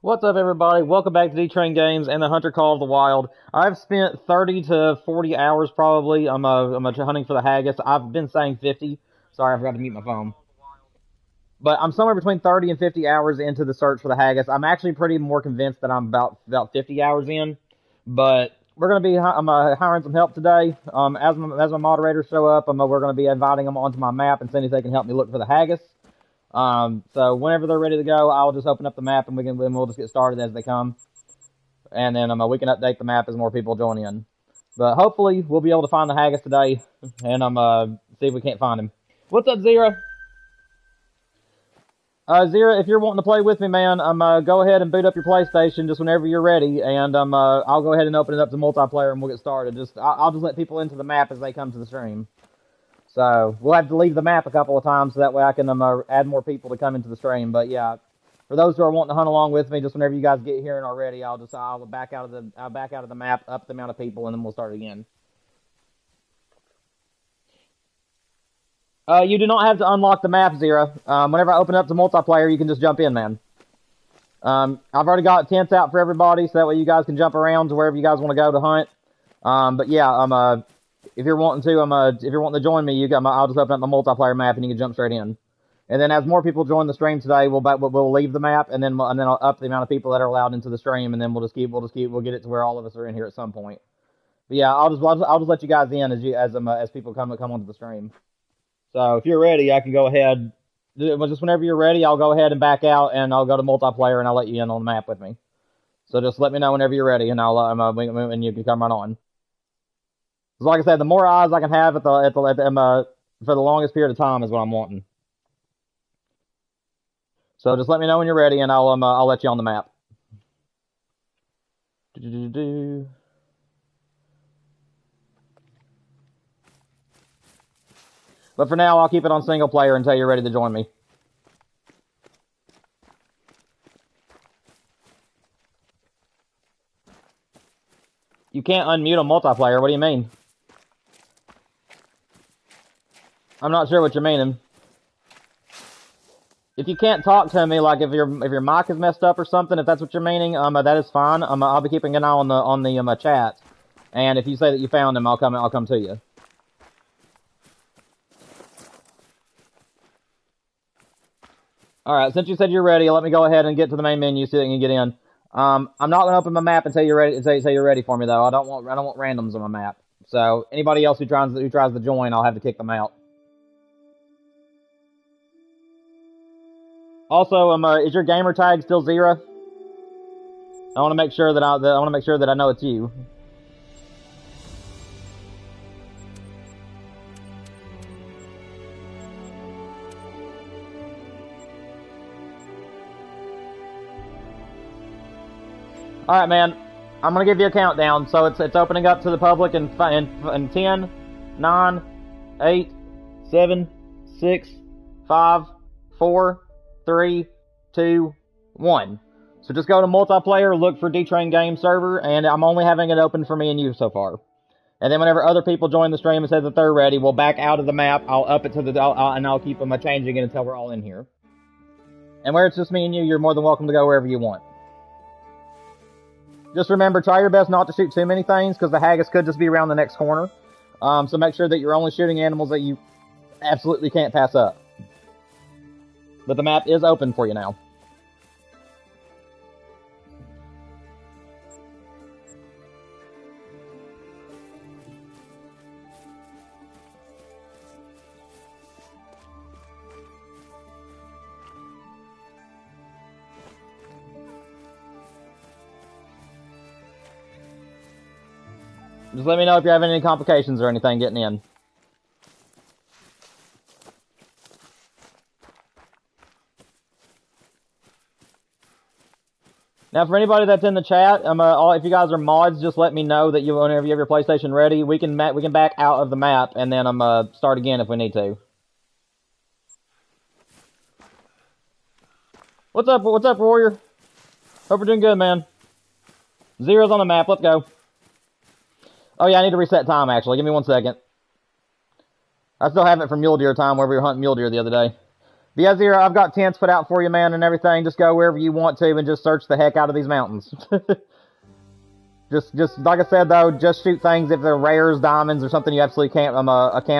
What's up, everybody? Welcome back to D-Train Games and the Hunter Call of the Wild. I've spent 30 to 40 hours probably. I'm hunting for the Haggis. I've been saying 50. Sorry, I forgot to mute my phone. But I'm somewhere between 30 and 50 hours into the search for the Haggis. I'm actually pretty more convinced that I'm about 50 hours in. But we're gonna be hiring some help today. As my moderators show up, we're gonna be inviting them onto my map and seeing if they can help me look for the Haggis. So whenever they're ready to go, I'll just open up the map and we'll just get started as they come. And then we can update the map as more people join in. But hopefully we'll be able to find the Haggis today and see if we can't find him. What's up, Zira? Zira, if you're wanting to play with me, man, go ahead and boot up your PlayStation just whenever you're ready, and I'll go ahead and open it up to multiplayer and we'll get started. I'll just let people into the map as they come to the stream. So we'll have to leave the map a couple of times so that way I can add more people to come into the stream. But yeah, for those who are wanting to hunt along with me, just whenever you guys get here and are ready, I'll back out of the map, up the amount of people, and then we'll start again. You do not have to unlock the map, Zero. Whenever I open up to multiplayer, you can just jump in, man. I've already got tents out for everybody, so that way you guys can jump around to wherever you guys want to go to hunt. But yeah, if you're wanting to join me, I'll just open up my multiplayer map and you can jump straight in. And then as more people join the stream today, we'll leave the map and then I'll up the amount of people that are allowed into the stream, and then we'll get it to where all of us are in here at some point. But yeah, I'll just let you guys in as people come onto the stream. So if you're ready, I can go ahead. Just whenever you're ready, I'll go ahead and back out and I'll go to multiplayer and I'll let you in on the map with me. So just let me know whenever you're ready and and you can come right on. Like I said, the more eyes I can have for the longest period of time is what I'm wanting. So just let me know when you're ready, and I'll let you on the map. But for now, I'll keep it on single player until you're ready to join me. You can't unmute a multiplayer. What do you mean? I'm not sure what you're meaning. If you can't talk to me, like if your mic is messed up or something, if that's what you're meaning, that is fine. I'll be keeping an eye on the chat, and if you say that you found him, I'll come to you. All right, since you said you're ready, let me go ahead and get to the main menu so that you can get in. I'm not gonna open my map until you're ready. Until you're ready for me, though. I don't want randoms on my map. So anybody else who tries to join, I'll have to kick them out. Also, is your gamer tag still Zero? I want to make sure that I know it's you. All right, man. I'm gonna give you a countdown. So it's opening up to the public in 10, 9, 8, 7, 6, 5, 4, 3, 2, 1. So just go to multiplayer, look for D-Train Game Server, and I'm only having it open for me and you so far. And then whenever other people join the stream and say that they're ready, we'll back out of the map. I'll up it to and I'll keep them changing it until we're all in here. And where it's just me and you, you're more than welcome to go wherever you want. Just remember, try your best not to shoot too many things, because the Haggis could just be around the next corner. So make sure that you're only shooting animals that you absolutely can't pass up. But the map is open for you now. Just let me know if you're having any complications or anything getting in. Now, for anybody that's in the chat, if you guys are mods, just let me know that whenever you have your PlayStation ready, we can back out of the map and then start again if we need to. What's up, Warrior? Hope you're doing good, man. Zero's on the map. Let's go. Oh yeah, I need to reset time, actually. Give me 1 second. I still have it from mule deer time where we were hunting mule deer the other day. But yeah, Zero, I've got tents put out for you, man, and everything. Just go wherever you want to and just search the heck out of these mountains. Just like I said, though, just shoot things if they're rares, diamonds, or something you absolutely can't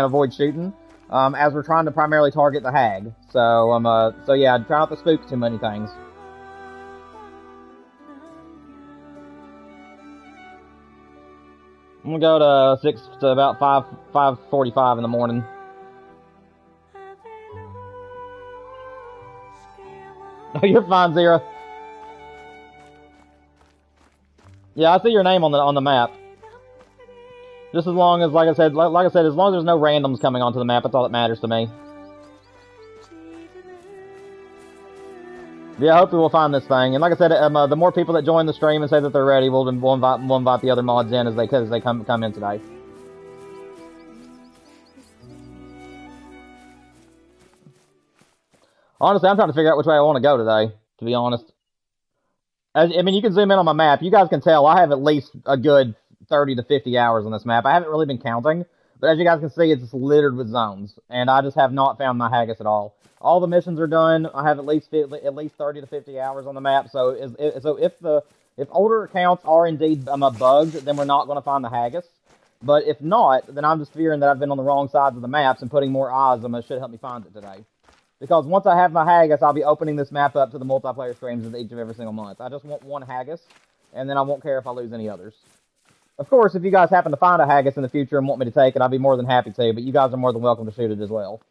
avoid shooting. As we're trying to primarily target the hag. So yeah, try not to spook too many things. I'm gonna go to about 5:45 in the morning. Oh, you're fine, Zero. Yeah, I see your name on the map. Just as long as, like I said, as long as there's no randoms coming onto the map, that's all that matters to me. Yeah, hopefully we'll find this thing. And like I said, the more people that join the stream and say that they're ready, we'll invite the other mods in as they come in today. Honestly, I'm trying to figure out which way I want to go today, to be honest. I mean, you can zoom in on my map. You guys can tell I have at least a good 30 to 50 hours on this map. I haven't really been counting, but as you guys can see, it's just littered with zones, and I just have not found my Haggis at all. All the missions are done. I have at least 30 to 50 hours on the map. So if older accounts are indeed bugged, then we're not going to find the Haggis. But if not, then I'm just fearing that I've been on the wrong sides of the maps, and putting more eyes on it should help me find it today. Because once I have my Haggis, I'll be opening this map up to the multiplayer streams of each of every single month. I just want one Haggis, and then I won't care if I lose any others. Of course, if you guys happen to find a Haggis in the future and want me to take it, I'd be more than happy to, but you guys are more than welcome to shoot it as well.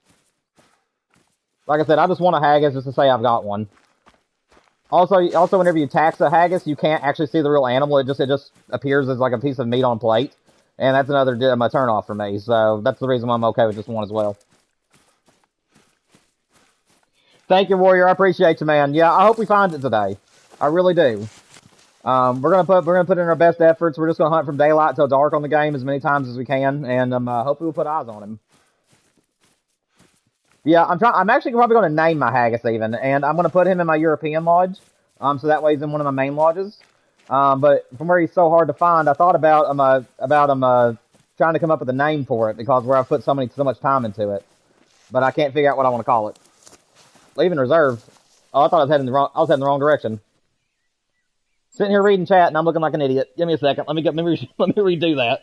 Like I said, I just want a Haggis just to say I've got one. Also, whenever you tax a Haggis, you can't actually see the real animal. It just appears as like a piece of meat on plate, and that's another turn off for me. So that's the reason why I'm okay with this one as well. Thank you, Warrior. I appreciate you, man. Yeah, I hope we find it today. I really do. We're gonna put in our best efforts. We're just gonna hunt from daylight till dark on the game as many times as we can, and hopefully we'll put eyes on him. Yeah, I'm actually probably gonna name my Haggis even, and I'm gonna put him in my European lodge, so that way he's in one of my main lodges. But from where he's so hard to find, I thought about trying to come up with a name for it because where I've put so much time into it, but I can't figure out what I want to call it. Leaving reserve. Oh, I thought I was heading the wrong direction. Sitting here reading chat and I'm looking like an idiot. Give me a second. Let me redo that.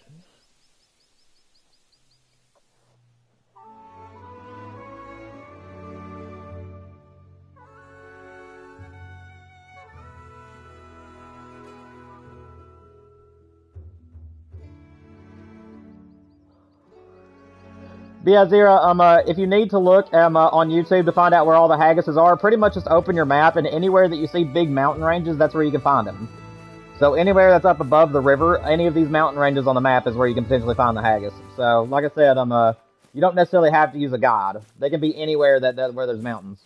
But yeah, Zira, if you need to look on YouTube to find out where all the Haggises are, pretty much just open your map, and anywhere that you see big mountain ranges, that's where you can find them. So anywhere that's up above the river, any of these mountain ranges on the map is where you can potentially find the Haggis. So, like I said, you don't necessarily have to use a guide. They can be anywhere where there's mountains.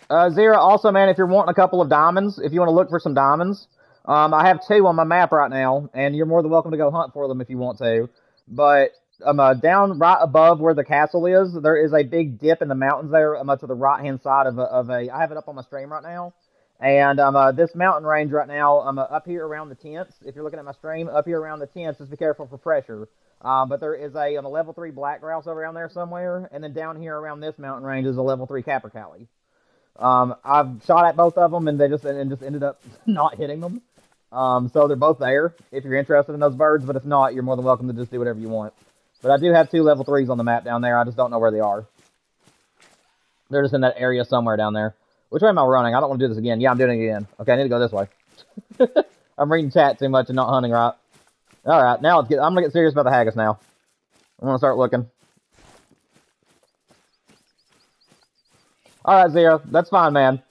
Zira, also, man, if you're wanting a couple of diamonds, if you want to look for some diamonds, I have 2 on my map right now, and you're more than welcome to go hunt for them if you want to. But down right above where the castle is, there is a big dip in the mountains there to the right-hand side of a... I have it up on my stream right now. And this mountain range right now, up here around the tents, if you're looking at my stream, up here around the tents, just be careful for pressure. But there is a level 3 black grouse around there somewhere, and then down here around this mountain range is a level 3 capercaillie. I've shot at both of them, and they just ended up not hitting them. So they're both there if you're interested in those birds, but if not, you're more than welcome to just do whatever you want. But I do have 2 level 3s on the map down there. I just don't know where they are. They're just in that area somewhere down there. Which way am I running? I don't want to do this again. Yeah, I'm doing it again. Okay, I need to go this way. I'm reading chat too much and not hunting right. Alright, now I'm going to get serious about the Haggis now. I'm going to start looking. Alright, Zero. That's fine, man.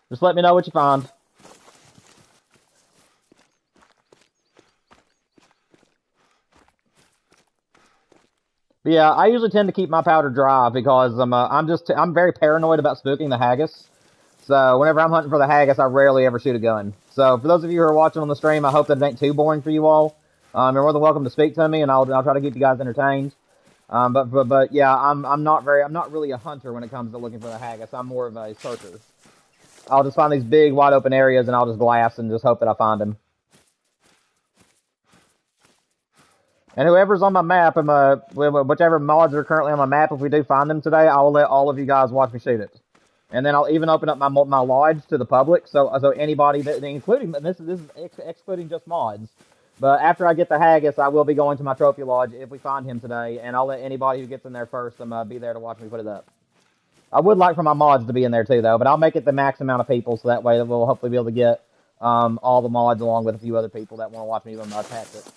Just let me know what you find. But yeah, I usually tend to keep my powder dry because I'm very paranoid about spooking the Haggis. So whenever I'm hunting for the Haggis, I rarely ever shoot a gun. So for those of you who are watching on the stream, I hope that it ain't too boring for you all. You're more than welcome to speak to me, and I'll try to keep you guys entertained. But yeah, I'm not really a hunter when it comes to looking for the haggis. I'm more of a searcher. I'll just find these big wide open areas, and I'll just glass and just hope that I find them. And whoever's on my map, and whichever mods are currently on my map, if we do find them today, I will let all of you guys watch me shoot it. And then I'll even open up my lodge to the public, so anybody that, including this is excluding just mods. But after I get the haggis, I will be going to my trophy lodge if we find him today, and I'll let anybody who gets in there first be there to watch me put it up. I would like for my mods to be in there too, though, but I'll make it the max amount of people, so that way we'll hopefully be able to get all the mods along with a few other people that want to watch me attach it.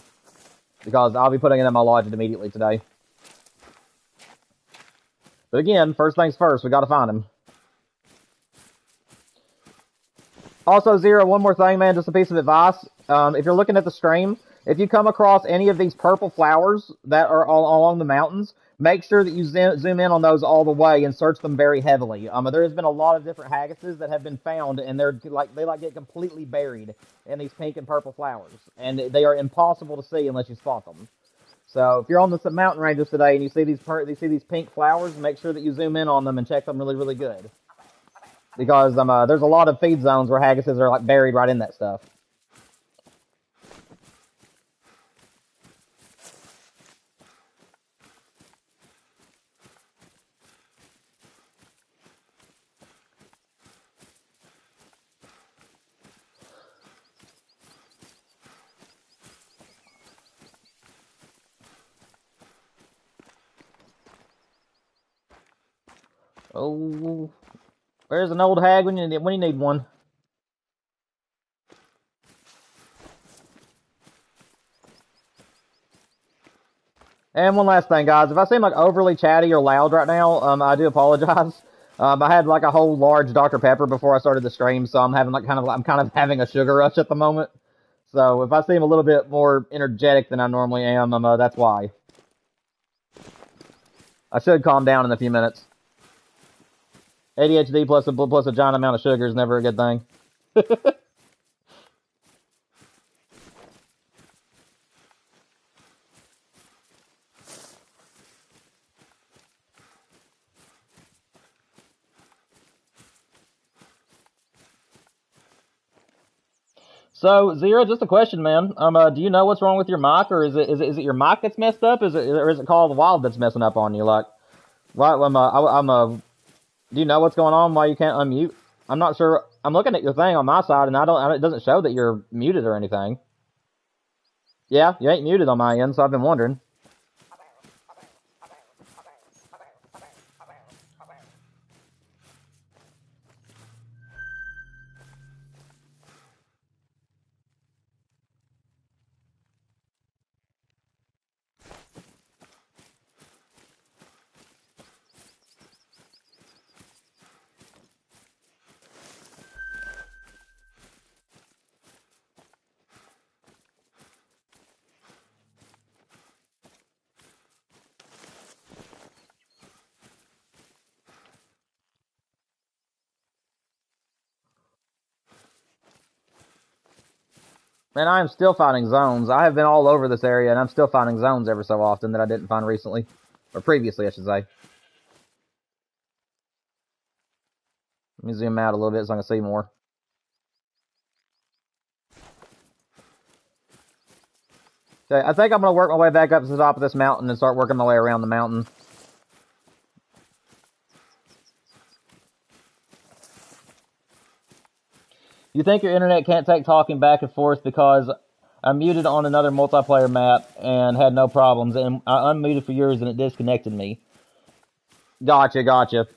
Because I'll be putting it in my lodge immediately today. But again, first things first, we got to find him. Also, Zero, one more thing, man, just a piece of advice. If you're looking at the stream, if you come across any of these purple flowers that are all along the mountains, make sure that you zoom in on those all the way and search them very heavily. There has been a lot of different haggises that have been found, and they get completely buried in these pink and purple flowers, and they are impossible to see unless you spot them. So if you're on the mountain ranges today and you see these pink flowers, make sure that you zoom in on them and check them really, really good. Because there's a lot of feed zones where haggises are like buried right in that stuff. Oh, where's an old hag when you need one? And one last thing, guys. If I seem like overly chatty or loud right now, I do apologize. I had like a whole large Dr. Pepper before I started the stream, so I'm kind of having a sugar rush at the moment. So if I seem a little bit more energetic than I normally am, that's why. I should calm down in a few minutes. ADHD plus a giant amount of sugar is never a good thing. So Zero, just a question, man. Do you know what's wrong with your mic, or is it your mic that's messed up? Is it called the Wild that's messing up on you? Like, why? Do you know what's going on? Why you can't unmute? I'm not sure. I'm looking at your thing on my side, and it doesn't show that you're muted or anything. Yeah, you ain't muted on my end, so I've been wondering. Man, I am still finding zones. I have been all over this area, and I'm still finding zones ever so often that I didn't find recently. Or previously, I should say. Let me zoom out a little bit so I can see more. Okay, I think I'm going to work my way back up to the top of this mountain and start working my way around the mountain. You think your internet can't take talking back and forth because I muted on another multiplayer map and had no problems, and I unmuted for yours and it disconnected me. Gotcha.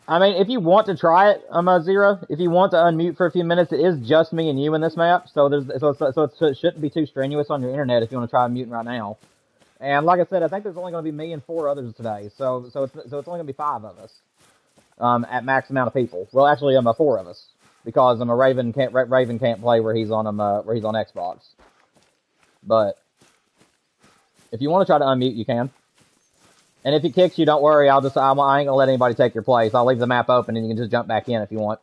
I mean, if you want to try it, Zero, if you want to unmute for a few minutes, it is just me and you in this map, so it shouldn't be too strenuous on your internet if you want to try muting right now. And like I said, I think there's only going to be me and 4 others today, so it's only going to be 5 of us at max amount of people. Well, actually, 4 of us. Because Raven can't play where he's on Xbox. But if you want to try to unmute, you can. And if he kicks you, don't worry. I ain't gonna let anybody take your place. I'll leave the map open and you can just jump back in if you want.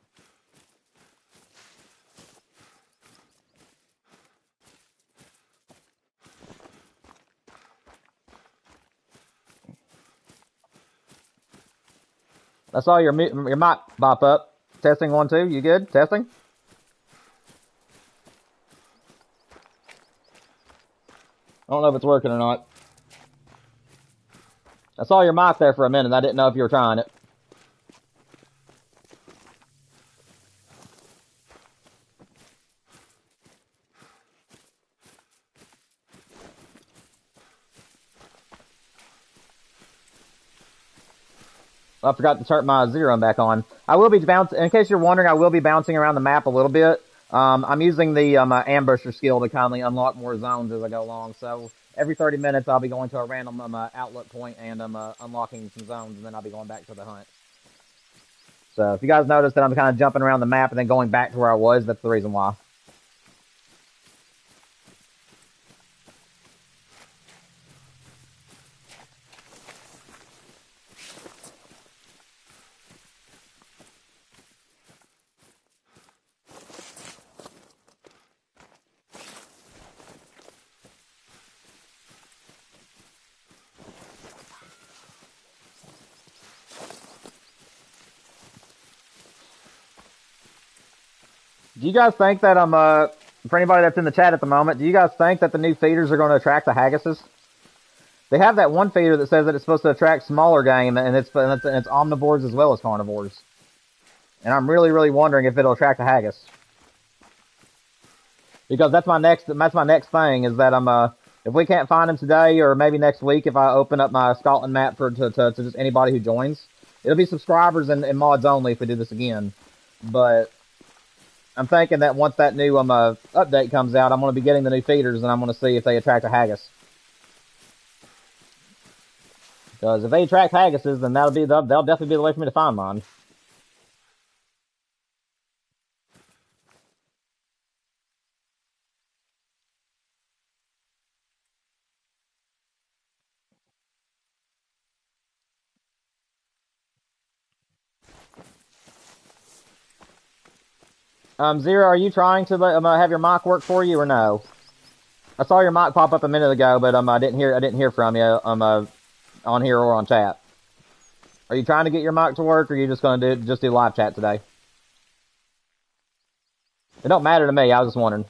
I saw your mic pop up. Testing 1, 2. You good? Testing? I don't know if it's working or not. I saw your mic there for a minute. I didn't know if you were trying it. I forgot to turn my zero back on. I will be bouncing, in case you're wondering, I will be bouncing around the map a little bit. I'm using the ambusher skill to kindly unlock more zones as I go along. So every 30 minutes, I'll be going to a random outlook point and unlocking some zones, and then I'll be going back to the hunt. So if you guys notice that I'm kind of jumping around the map and then going back to where I was, that's the reason why. Do you guys think that for anybody that's in the chat at the moment, do you guys think that the new feeders are going to attract the Haggises? They have that one feeder that says that it's supposed to attract smaller game, and it's omnivores as well as carnivores. And I'm really, really wondering if it'll attract the Haggis. Because that's my next thing, is that if we can't find them today, or maybe next week, if I open up my Scotland map to just anybody who joins, it'll be subscribers and mods only if we do this again. But I'm thinking that once that new update comes out, I'm going to be getting the new feeders, and I'm going to see if they attract a Haggis. Because if they attract Haggises, then they'll definitely be the way for me to find mine. Zero, are you trying to have your mic work for you or no? I saw your mic pop up a minute ago, but I didn't hear from you on here or on chat. Are you trying to get your mic to work, or are you just gonna do live chat today? It don't matter to me. I was just wondering.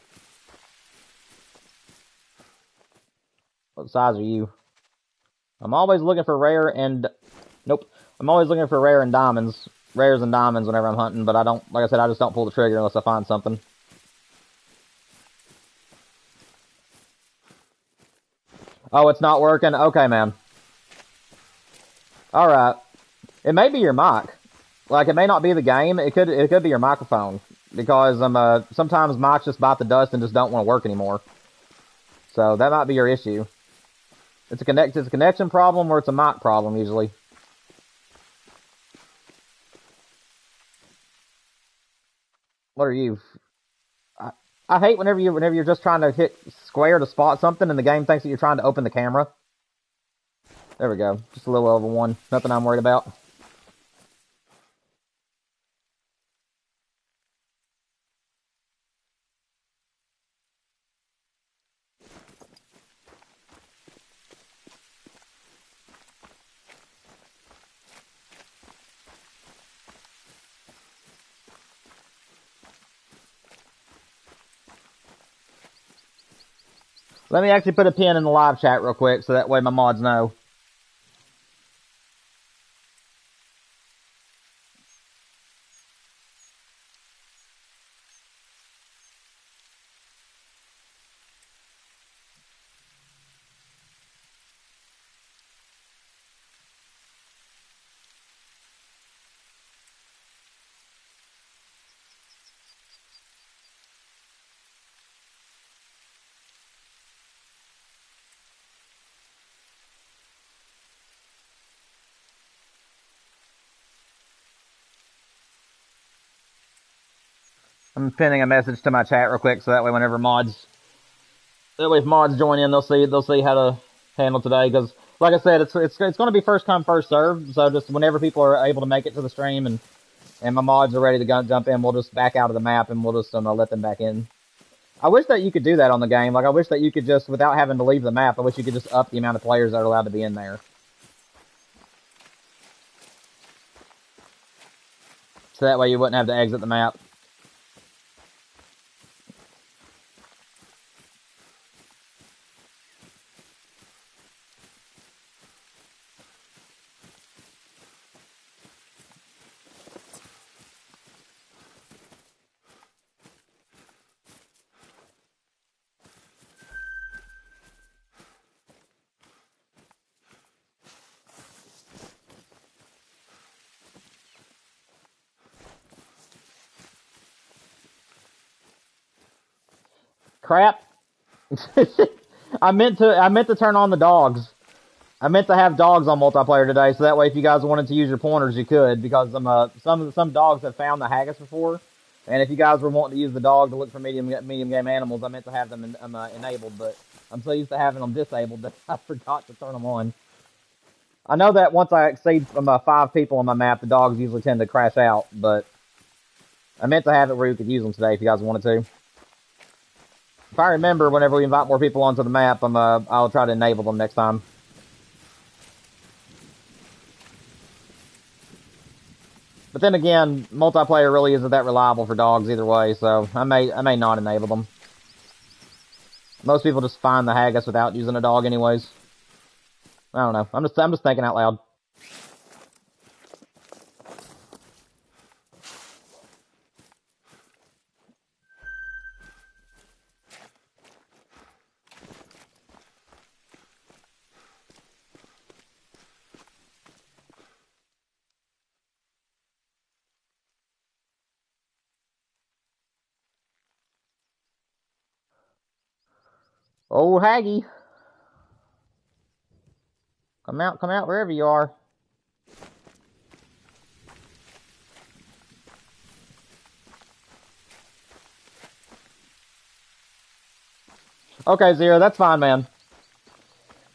What size are you? I'm always looking for rare and nope. I'm always looking for rares and diamonds whenever I'm hunting, but I don't, like I said, I just don't pull the trigger unless I find something. Oh, it's not working? Okay, man. Alright. It may be your mic. Like, it may not be the game. It could be your microphone. Because sometimes mics just bite the dust and just don't want to work anymore. So that might be your issue. It's a connection problem, or it's a mic problem usually. What are you? I hate whenever you're just trying to hit square to spot something and the game thinks that you're trying to open the camera. There we go. Just a little over 1. Nothing I'm worried about. Let me actually put a pin in the live chat real quick so that way my mods know. I'm pinning a message to my chat real quick so that way whenever if mods join in, they'll see how to handle today. Because like I said, it's going to be first come first served. So just whenever people are able to make it to the stream and my mods are ready to jump in, we'll just back out of the map and we'll just let them back in. I wish that you could do that on the game. Like I wish that you could just, without having to leave the map, I wish you could just up the amount of players that are allowed to be in there. So that way you wouldn't have to exit the map. Crap. I meant to turn on the dogs. I meant to have dogs on multiplayer today, so that way if you guys wanted to use your pointers, you could, because some dogs have found the haggis before, and if you guys were wanting to use the dog to look for medium game animals, I meant to have them enabled, but I'm so used to having them disabled that I forgot to turn them on. I know that once I exceed 5 people on my map, the dogs usually tend to crash out, but I meant to have it where you could use them today if you guys wanted to. If I remember, whenever we invite more people onto the map, I'll try to enable them next time. But then again, multiplayer really isn't that reliable for dogs either way, so I may not enable them. Most people just find the haggis without using a dog anyways. I don't know. I'm just thinking out loud. Oh, Haggy. Come out wherever you are. Okay, Zero, that's fine, man.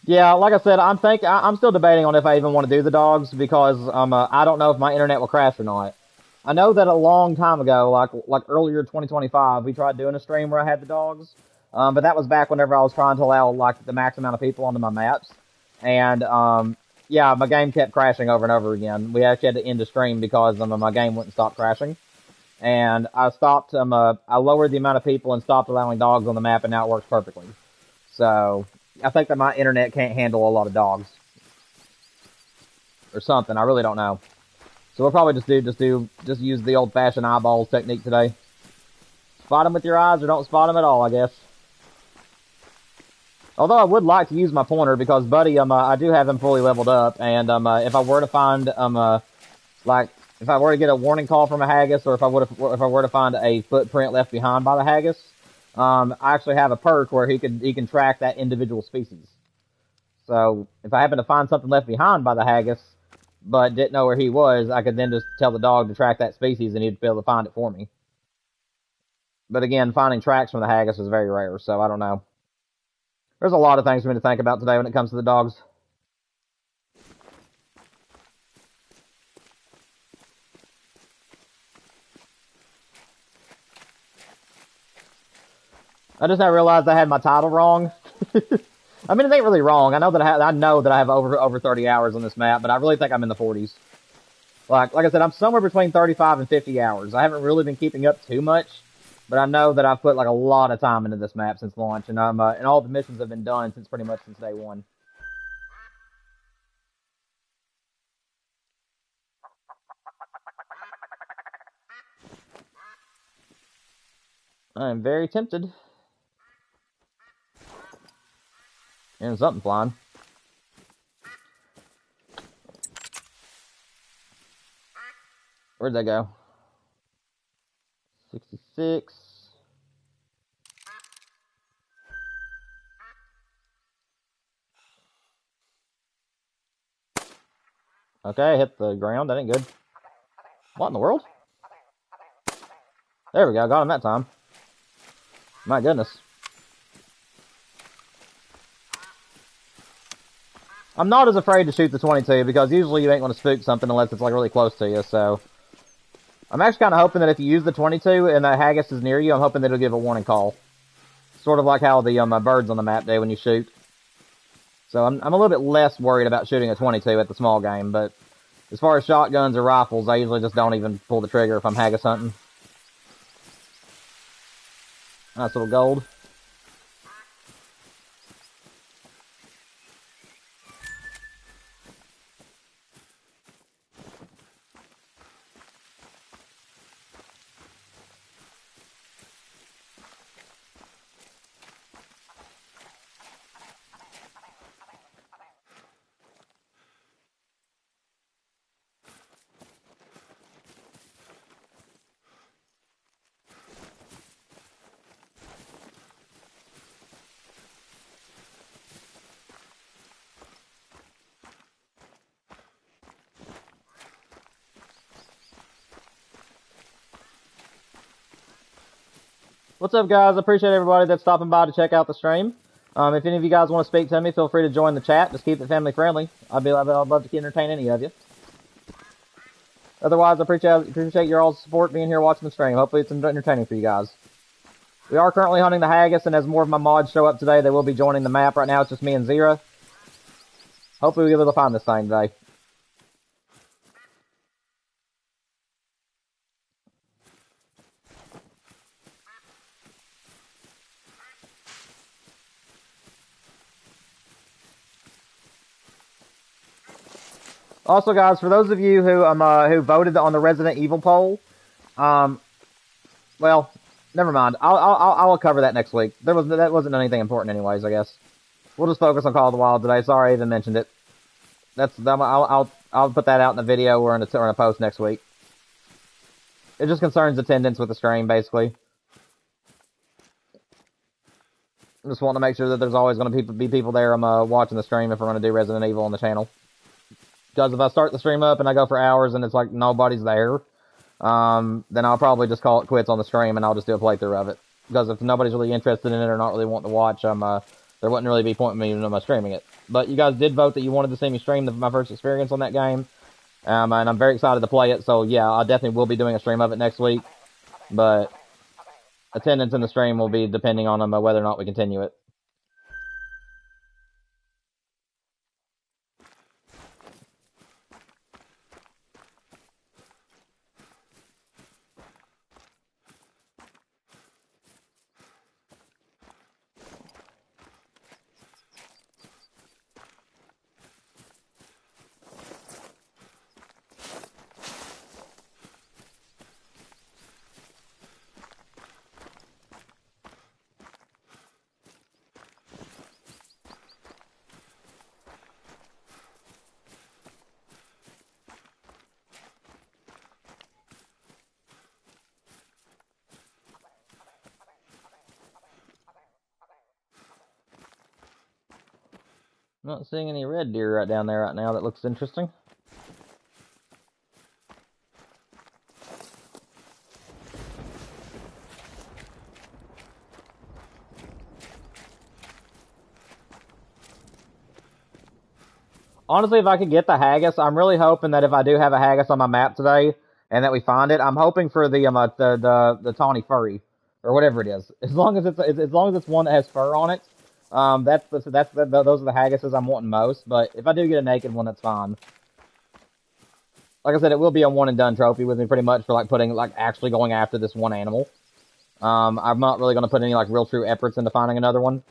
Yeah, like I said, I'm still debating on if I even want to do the dogs because I don't know if my internet will crash or not. I know that a long time ago, like earlier 2025, we tried doing a stream where I had the dogs, but that was back whenever I was trying to allow like the max amount of people onto my maps, and yeah, my game kept crashing over and over again. We actually had to end the stream because my game wouldn't stop crashing, and I stopped. I lowered the amount of people and stopped allowing dogs on the map, and now it works perfectly. So I think that my internet can't handle a lot of dogs or something. I really don't know. So we'll probably just use the old-fashioned eyeballs technique today. Spot them with your eyes or don't spot them at all, I guess. Although I would like to use my pointer because Buddy, I do have him fully leveled up, and if I were to find like if I were to get a warning call from a haggis, or if I were to find a footprint left behind by the haggis, I actually have a perk where he can track that individual species. So if I happen to find something left behind by the haggis, but didn't know where he was, I could then just tell the dog to track that species, and he'd be able to find it for me. But again, finding tracks from the haggis is very rare, so I don't know. There's a lot of things for me to think about today when it comes to the dogs. I just now realized I had my title wrong. I mean, it ain't really wrong. I know that I have over 30 hours on this map, but I really think I'm in the 40s. Like I said, I'm somewhere between 35 and 50 hours. I haven't really been keeping up too much, but I know that I've put like a lot of time into this map since launch, and and all the missions have been done since pretty much since day one. I am very tempted. And something flying. Where'd that go? 66. Okay, hit the ground. That ain't good. What in the world? There we go. Got him that time. My goodness. I'm not as afraid to shoot the 22 because usually you ain't going to spook something unless it's like really close to you, so. I'm actually kind of hoping that if you use the 22 and that haggis is near you, I'm hoping that it'll give a warning call. Sort of like how the birds on the map do when you shoot. So I'm a little bit less worried about shooting a 22 at the small game, but As far as shotguns or rifles, I usually just don't even pull the trigger if I'm haggis hunting. Nice little gold. What's up, guys? I appreciate everybody that's stopping by to check out the stream. If any of you guys want to speak to me, feel free to join the chat. Just keep it family friendly. I'd love to entertain any of you. Otherwise, I appreciate your all's support being here watching the stream. Hopefully it's entertaining for you guys. We are currently hunting the haggis, and as more of my mods show up today, they will be joining the map. Right now, it's just me and Zira. Hopefully we'll be able to find this thing today. Also, guys, for those of you who voted on the Resident Evil poll, well, never mind. I'll cover that next week. That wasn't anything important, anyways. I guess we'll just focus on Call of the Wild today. Sorry, I even mentioned it. I'll put that out in a video or in a post next week. It just concerns attendance with the stream, basically. I just want to make sure that there's always going to be people there watching the stream if we're going to do Resident Evil on the channel. Because if I start the stream up and I go for hours and it's like nobody's there, then I'll probably just call it quits on the stream and I'll just do a playthrough of it. Because if nobody's really interested in it or not really wanting to watch, there wouldn't really be point in me even streaming it. But you guys did vote that you wanted to see me stream my first experience on that game. And I'm very excited to play it, so yeah, I definitely will be doing a stream of it next week. But attendance in the stream will be depending on whether or not we continue it. Not seeing any red deer right down there right now. That looks interesting. Honestly, if I could get the haggis, I'm really hoping that if I do have a haggis on my map today and that we find it, I'm hoping for the tawny furry or whatever it is. As long as it's one that has fur on it, those are the haggises I'm wanting most. But if I do get a naked one, that's fine. Like I said, it will be a one and done trophy with me pretty much for actually going after this one animal. I'm not really going to put any real true efforts into finding another one.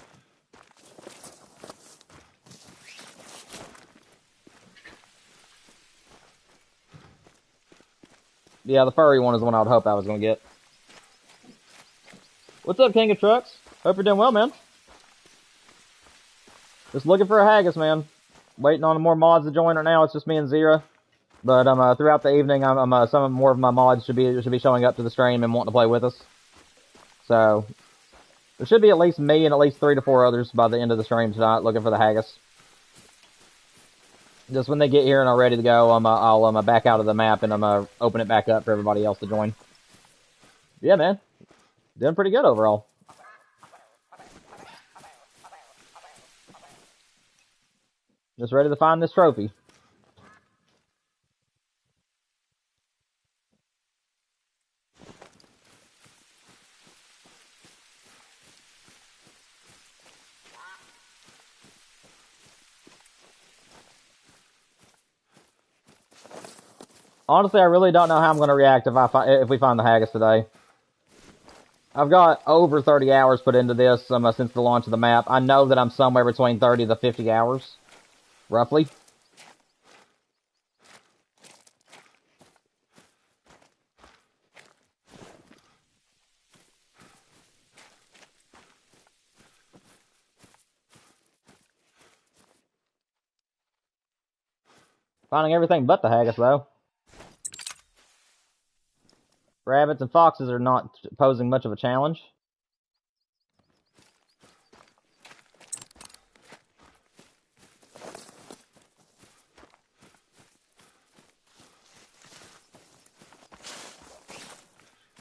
Yeah, the furry one is the one I would hope I was going to get. What's up, King of Trucks? Hope you're doing well, man. Just looking for a haggis, man. Waiting on more mods to join right now. It's just me and Zira. But throughout the evening, some more of my mods should be showing up to the stream and wanting to play with us. So there should be at least me and at least 3 to 4 others by the end of the stream tonight looking for the haggis. Just when they get here and are ready to go, I'll back out of the map and open it back up for everybody else to join. Yeah, man, doing pretty good overall. Just ready to find this trophy. Honestly, I really don't know how I'm going to react if we find the Haggis today. I've got over 30 hours put into this since the launch of the map. I know that I'm somewhere between 30 to 50 hours, roughly. Finding everything but the Haggis, though. Rabbits and foxes are not posing much of a challenge.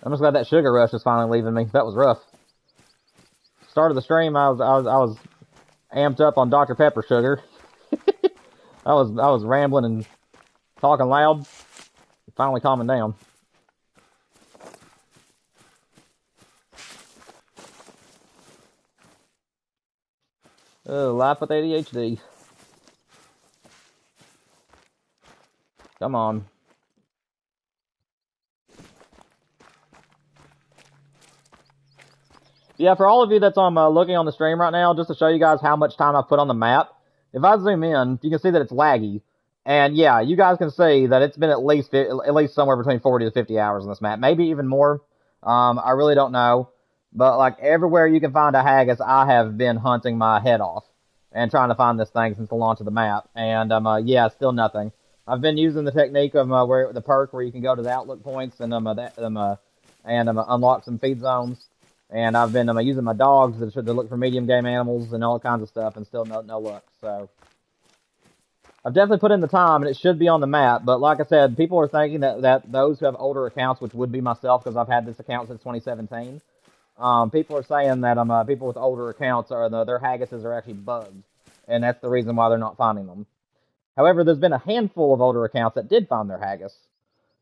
I'm just glad that sugar rush is finally leaving me. That was rough. Start of the stream, I was amped up on Dr. Pepper sugar. I was rambling and talking loud. Finally calming down. Life with ADHD. Come on. Yeah, for all of you that's looking on the stream right now, just to show you guys how much time I've put on the map, if I zoom in, you can see that it's laggy. And yeah, you guys can see that it's been at least somewhere between 40 to 50 hours on this map, maybe even more. I really don't know, but like everywhere you can find a Haggis, I have been hunting my head off and trying to find this thing since the launch of the map. And yeah, still nothing. I've been using the technique of where the perk where you can go to the outlook points and unlock some feed zones. And I've been using my dogs to look for medium game animals and all kinds of stuff, and still no luck. So I've definitely put in the time, and it should be on the map. But like I said, people are thinking that those who have older accounts, which would be myself because I've had this account since 2017, people are saying that people with older accounts their Haggises are actually bugged, and that's the reason why they're not finding them. However, there's been a handful of older accounts that did find their Haggis,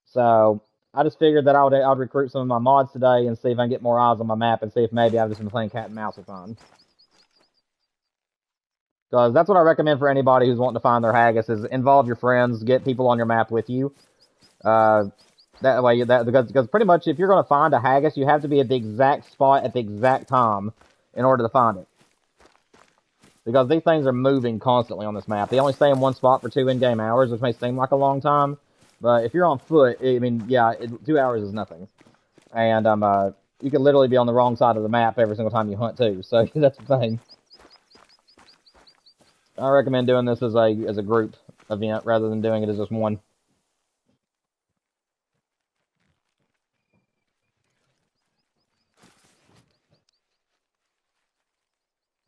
so I just figured that I'd recruit some of my mods today and see if I can get more eyes on my map and see if maybe I've just been playing cat and mouse with fun. Because that's what I recommend for anybody who's wanting to find their Haggis is involve your friends, get people on your map with you. That way, because pretty much if you're going to find a Haggis, you have to be at the exact spot at the exact time in order to find it. Because these things are moving constantly on this map. They only stay in one spot for 2 in-game hours, which may seem like a long time. But if you're on foot, I mean, yeah, 2 hours is nothing. And you can literally be on the wrong side of the map every single time you hunt too. So that's the thing. I recommend doing this as a group event rather than doing it as just one.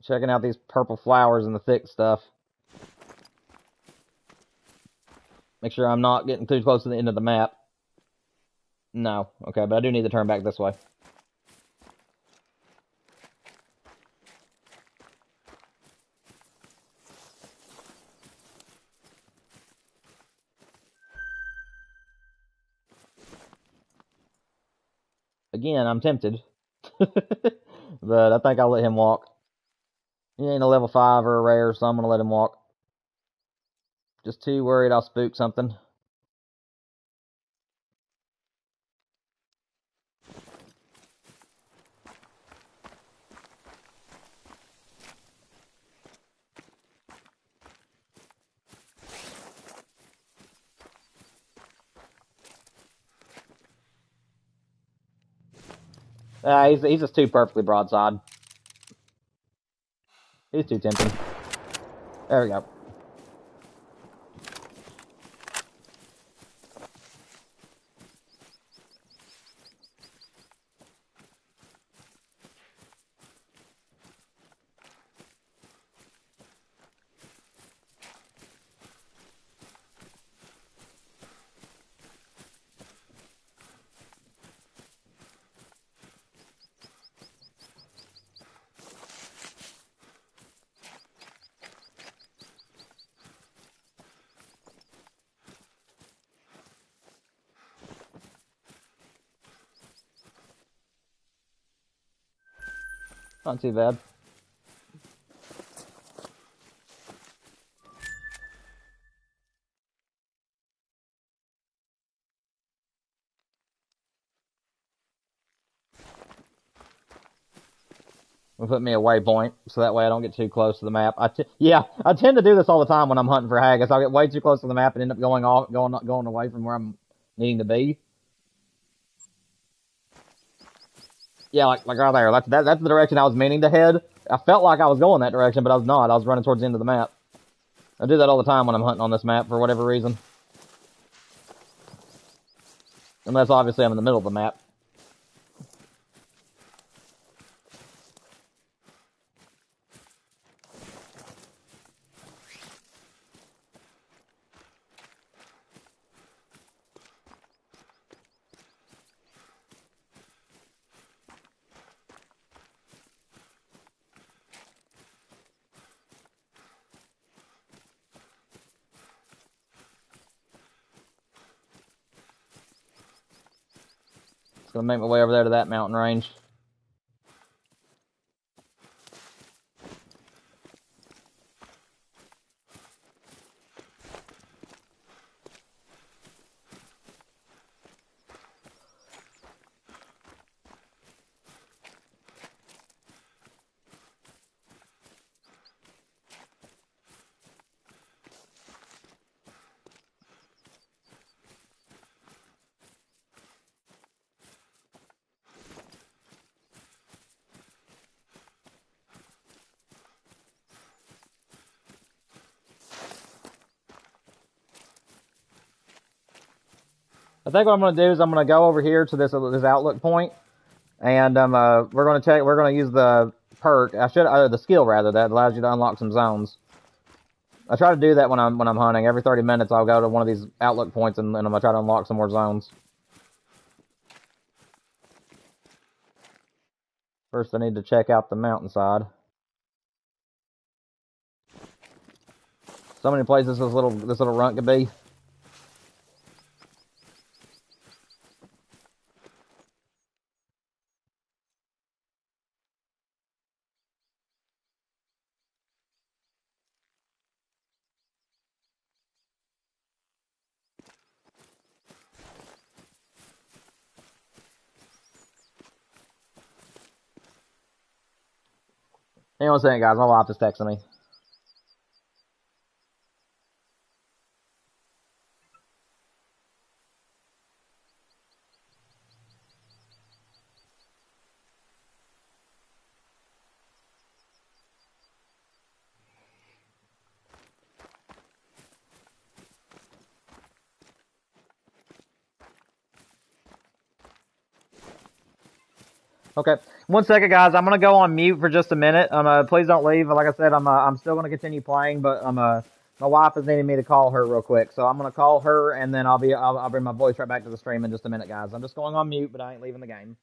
Checking out these purple flowers and the thick stuff. Make sure I'm not getting too close to the end of the map. No. Okay, but I do need to turn back this way. Again, I'm tempted. But I think I'll let him walk. He ain't a level 5 or a rare, so I'm going to let him walk. Just too worried I'll spook something. He's just too perfectly broadside. He's too tempting. There we go. Not too bad. It'll put me a waypoint, so that way I don't get too close to the map. I tend to do this all the time when I'm hunting for haggis. I'll get way too close to the map and end up going away from where I'm needing to be. Yeah, like right there. That's the direction I was meaning to head. I felt like I was going that direction, but I was not. I was running towards the end of the map. I do that all the time when I'm hunting on this map for whatever reason. Unless obviously I'm in the middle of the map. Just gonna make my way over there to that mountain range. I think what I'm gonna do is I'm gonna go over here to this outlook point, and we're gonna use the perk. The skill rather, that allows you to unlock some zones. I try to do that when I'm hunting. Every 30 minutes I'll go to one of these outlook points and I'm gonna try to unlock some more zones. First I need to check out the mountainside. So many places this little runt could be. Hang on a second, guys. My wife is texting me. Okay, 1 second, guys. I'm gonna go on mute for just a minute. Please don't leave. Like I said, I'm still gonna continue playing, but my wife is needing me to call her real quick, so I'm gonna call her and then I'll bring my voice right back to the stream in just a minute, guys. I'm just going on mute, but I ain't leaving the game.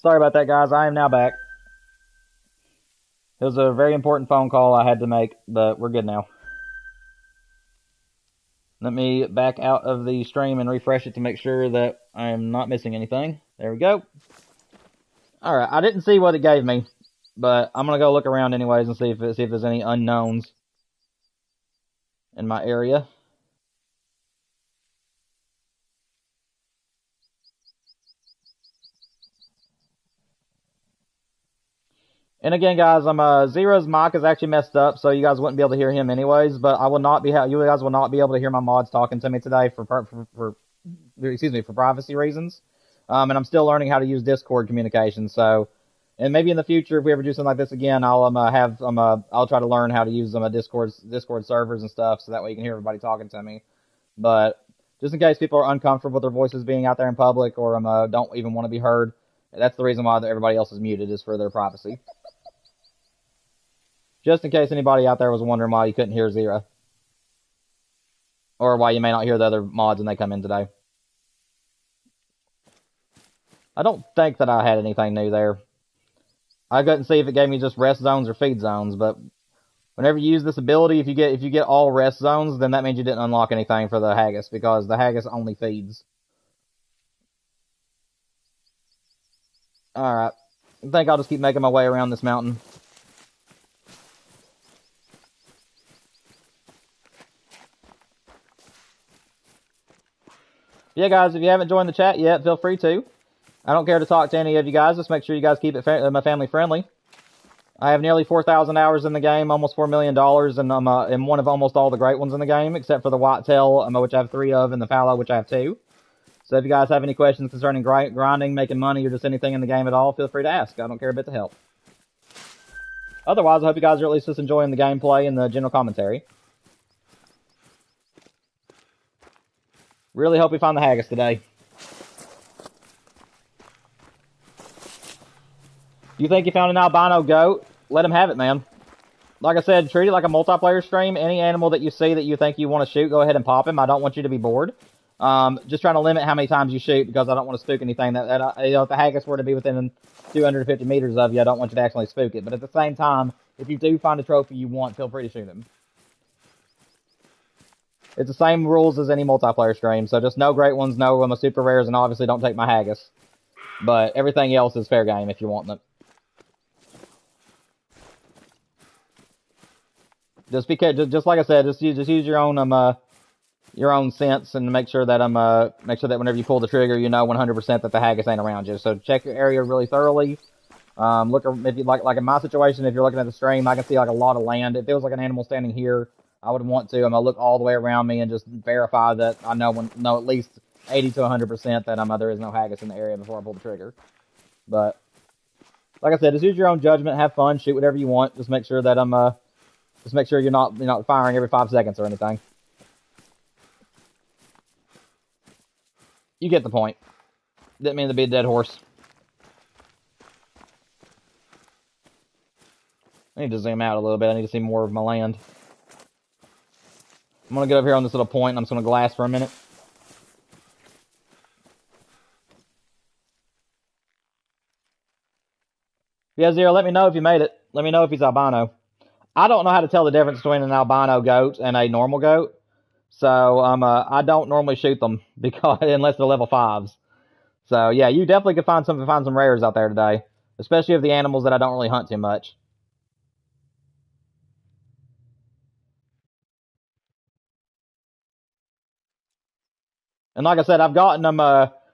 Sorry about that, guys. I am now back. It was a very important phone call I had to make, but we're good now. Let me back out of the stream and refresh it to make sure that I am not missing anything. There we go. Alright, I didn't see what it gave me, but I'm going to go look around anyways and see if there's any unknowns in my area. And again, guys, Zero's mic is actually messed up, so you guys wouldn't be able to hear him anyways. But I will not be you guys will not be able to hear my mods talking to me today for privacy reasons. And I'm still learning how to use Discord communication. So, and maybe in the future, if we ever do something like this again, I'll I'll try to learn how to use Discord servers and stuff, so that way you can hear everybody talking to me. But just in case people are uncomfortable with their voices being out there in public, or don't even want to be heard, that's the reason why everybody else is muted, is for their privacy. Just in case anybody out there was wondering why you couldn't hear Zero. Or why you may not hear the other mods when they come in today. I don't think that I had anything new there. I couldn't see if it gave me just rest zones or feed zones, but whenever you use this ability, if you get all rest zones, then that means you didn't unlock anything for the Haggis, because the Haggis only feeds. Alright. I think I'll just keep making my way around this mountain. Yeah, guys, if you haven't joined the chat yet, feel free to. I don't care to talk to any of you guys. Just make sure you guys keep it family friendly. I have nearly 4,000 hours in the game, almost $4 million, and I'm one of almost all the great ones in the game, except for the whitetail, which I have 3 of, and the fallow, which I have 2. So if you guys have any questions concerning grinding, making money, or just anything in the game at all, feel free to ask. I don't care a bit to help. Otherwise, I hope you guys are at least just enjoying the gameplay and the general commentary. Really hope we find the Haggis today. You think you found an albino goat? Let him have it, man. Like I said, treat it like a multiplayer stream. Any animal that you see that you think you want to shoot, go ahead and pop him. I don't want you to be bored. Just trying to limit how many times you shoot, because I don't want to spook anything. If the Haggis were to be within 250 meters of you, I don't want you to actually spook it. But at the same time, if you do find a trophy you want, feel free to shoot him. It's the same rules as any multiplayer stream, so just no great ones, no super rares, and obviously don't take my Haggis. But everything else is fair game if you want them. Just like I said, just use your own sense, and make sure that whenever you pull the trigger, you know 100% that the Haggis ain't around you. So check your area really thoroughly. Look, if you like in my situation, if you're looking at the stream, I can see like a lot of land. If it was like an animal standing here, I would want to. I'm gonna look all the way around me and just verify that I know at least 80 to 100% that there is no Haggis in the area before I pull the trigger. But like I said, just use your own judgment, have fun, shoot whatever you want. Just make sure that just make sure you're not firing every 5 seconds or anything. You get the point. Didn't mean to be a dead horse. I need to zoom out a little bit. I need to see more of my land. I'm going to get over here on this little point, and I'm just going to glass for a minute. Yeah, Zero, let me know if you made it. Let me know if he's albino. I don't know how to tell the difference between an albino goat and a normal goat. So, I don't normally shoot them because unless they're level 5s. So, yeah, you definitely could find some rares out there today. Especially of the animals that I don't really hunt too much. And like I said, I've gotten them,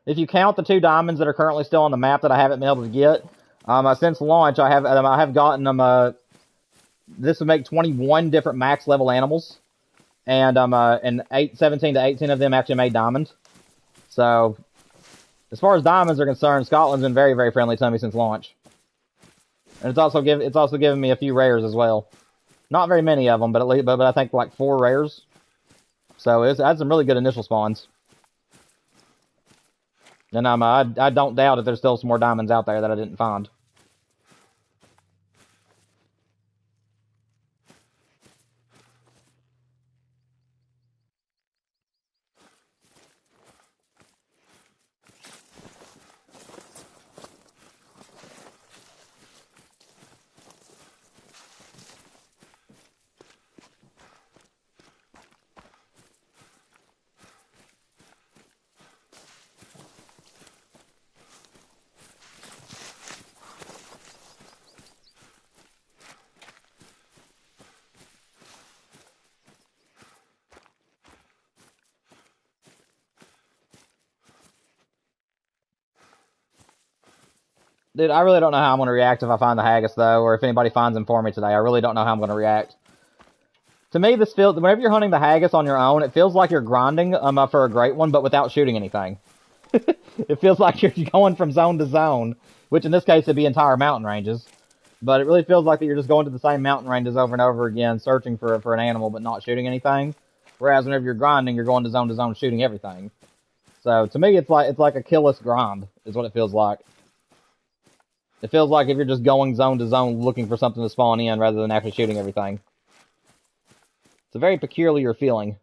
if you count the 2 diamonds that are currently still on the map that I haven't been able to get, since launch, I have gotten them, this would make 21 different max level animals. And, 17 to 18 of them actually made diamond. So, as far as diamonds are concerned, Scotland's been very, very friendly to me since launch. And it's also given me a few rares as well. Not very many of them, but I think like 4 rares. So it's had some really good initial spawns. And I don't doubt that there's still some more diamonds out there that I didn't find. Dude, I really don't know how I'm going to react if I find the Haggis, though, or if anybody finds him for me today. I really don't know how I'm going to react. To me, this feels, whenever you're hunting the Haggis on your own, it feels like you're grinding for a great one, but without shooting anything. It feels like you're going from zone to zone, which in this case would be entire mountain ranges. But it really feels like that you're just going to the same mountain ranges over and over again, searching for an animal, but not shooting anything. Whereas whenever you're grinding, you're going to zone, shooting everything. So to me, it's like a killless grind, is what it feels like. It feels like if you're just going zone to zone looking for something to spawn in rather than actually shooting everything. It's a very peculiar feeling.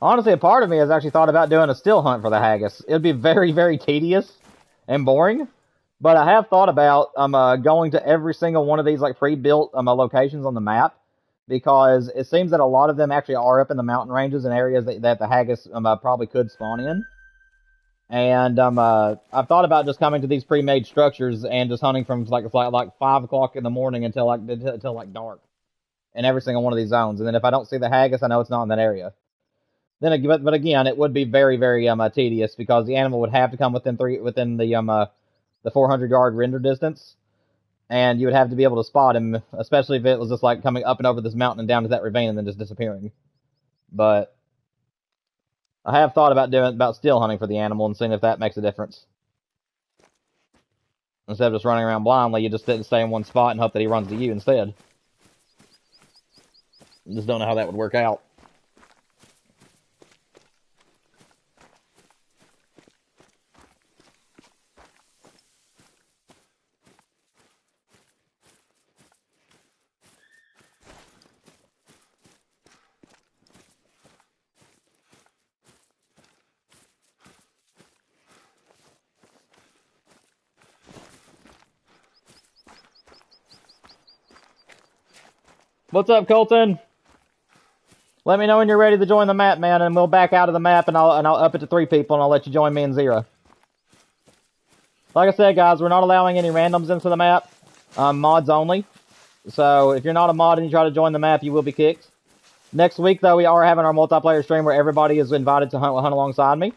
Honestly, a part of me has actually thought about doing a still hunt for the Haggis. It would be very, very tedious and boring. But I have thought about going to every single one of these like pre-built locations on the map, because it seems that a lot of them actually are up in the mountain ranges and areas that the Haggis probably could spawn in. And I've thought about just coming to these pre-made structures and just hunting from like 5 o'clock in the morning until like dark in every single one of these zones. And then if I don't see the Haggis, I know it's not in that area. Then, but again, it would be very, very tedious, because the animal would have to come within the 400-yard render distance, and you would have to be able to spot him, especially if it was just like coming up and over this mountain and down to that ravine and then just disappearing. But I have thought about still hunting for the animal and seeing if that makes a difference. Instead of just running around blindly, you just stay in one spot and hope that he runs to you instead. Just don't know how that would work out. What's up, Colton? Let me know when you're ready to join the map, man, and we'll back out of the map, and I'll up it to 3 people, and I'll let you join me and Zero. Like I said, guys, we're not allowing any randoms into the map. Mods only. So if you're not a mod and you try to join the map, you will be kicked. Next week, though, we are having our multiplayer stream where everybody is invited to hunt alongside me.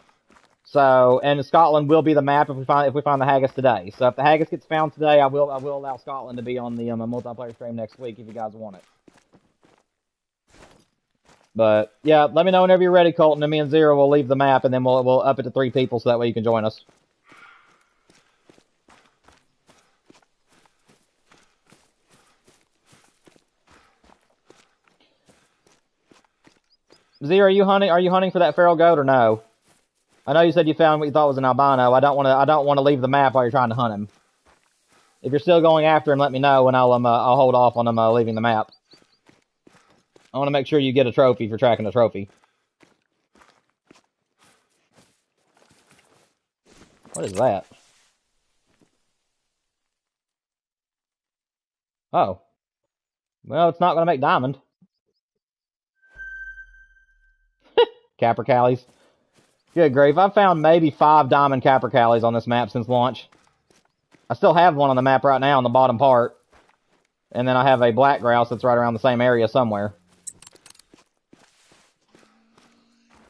So, and Scotland will be the map if we find the Haggis today. So if the Haggis gets found today, I will allow Scotland to be on the multiplayer stream next week if you guys want it. But yeah, let me know whenever you're ready, Colton, and me and Zero will leave the map, and then we'll up it to 3 people so that way you can join us. Zero, are you hunting for that feral goat or no? I know you said you found what you thought was an albino. I don't want to leave the map while you're trying to hunt him. If you're still going after him, let me know, and I'll hold off on him leaving the map. I want to make sure you get a trophy for tracking a trophy. What is that? Oh. Well, it's not going to make diamond. Capercaillies. Good grief. I've found maybe 5 diamond capercaillies on this map since launch. I still have one on the map right now on the bottom part. And then I have a black grouse that's right around the same area somewhere.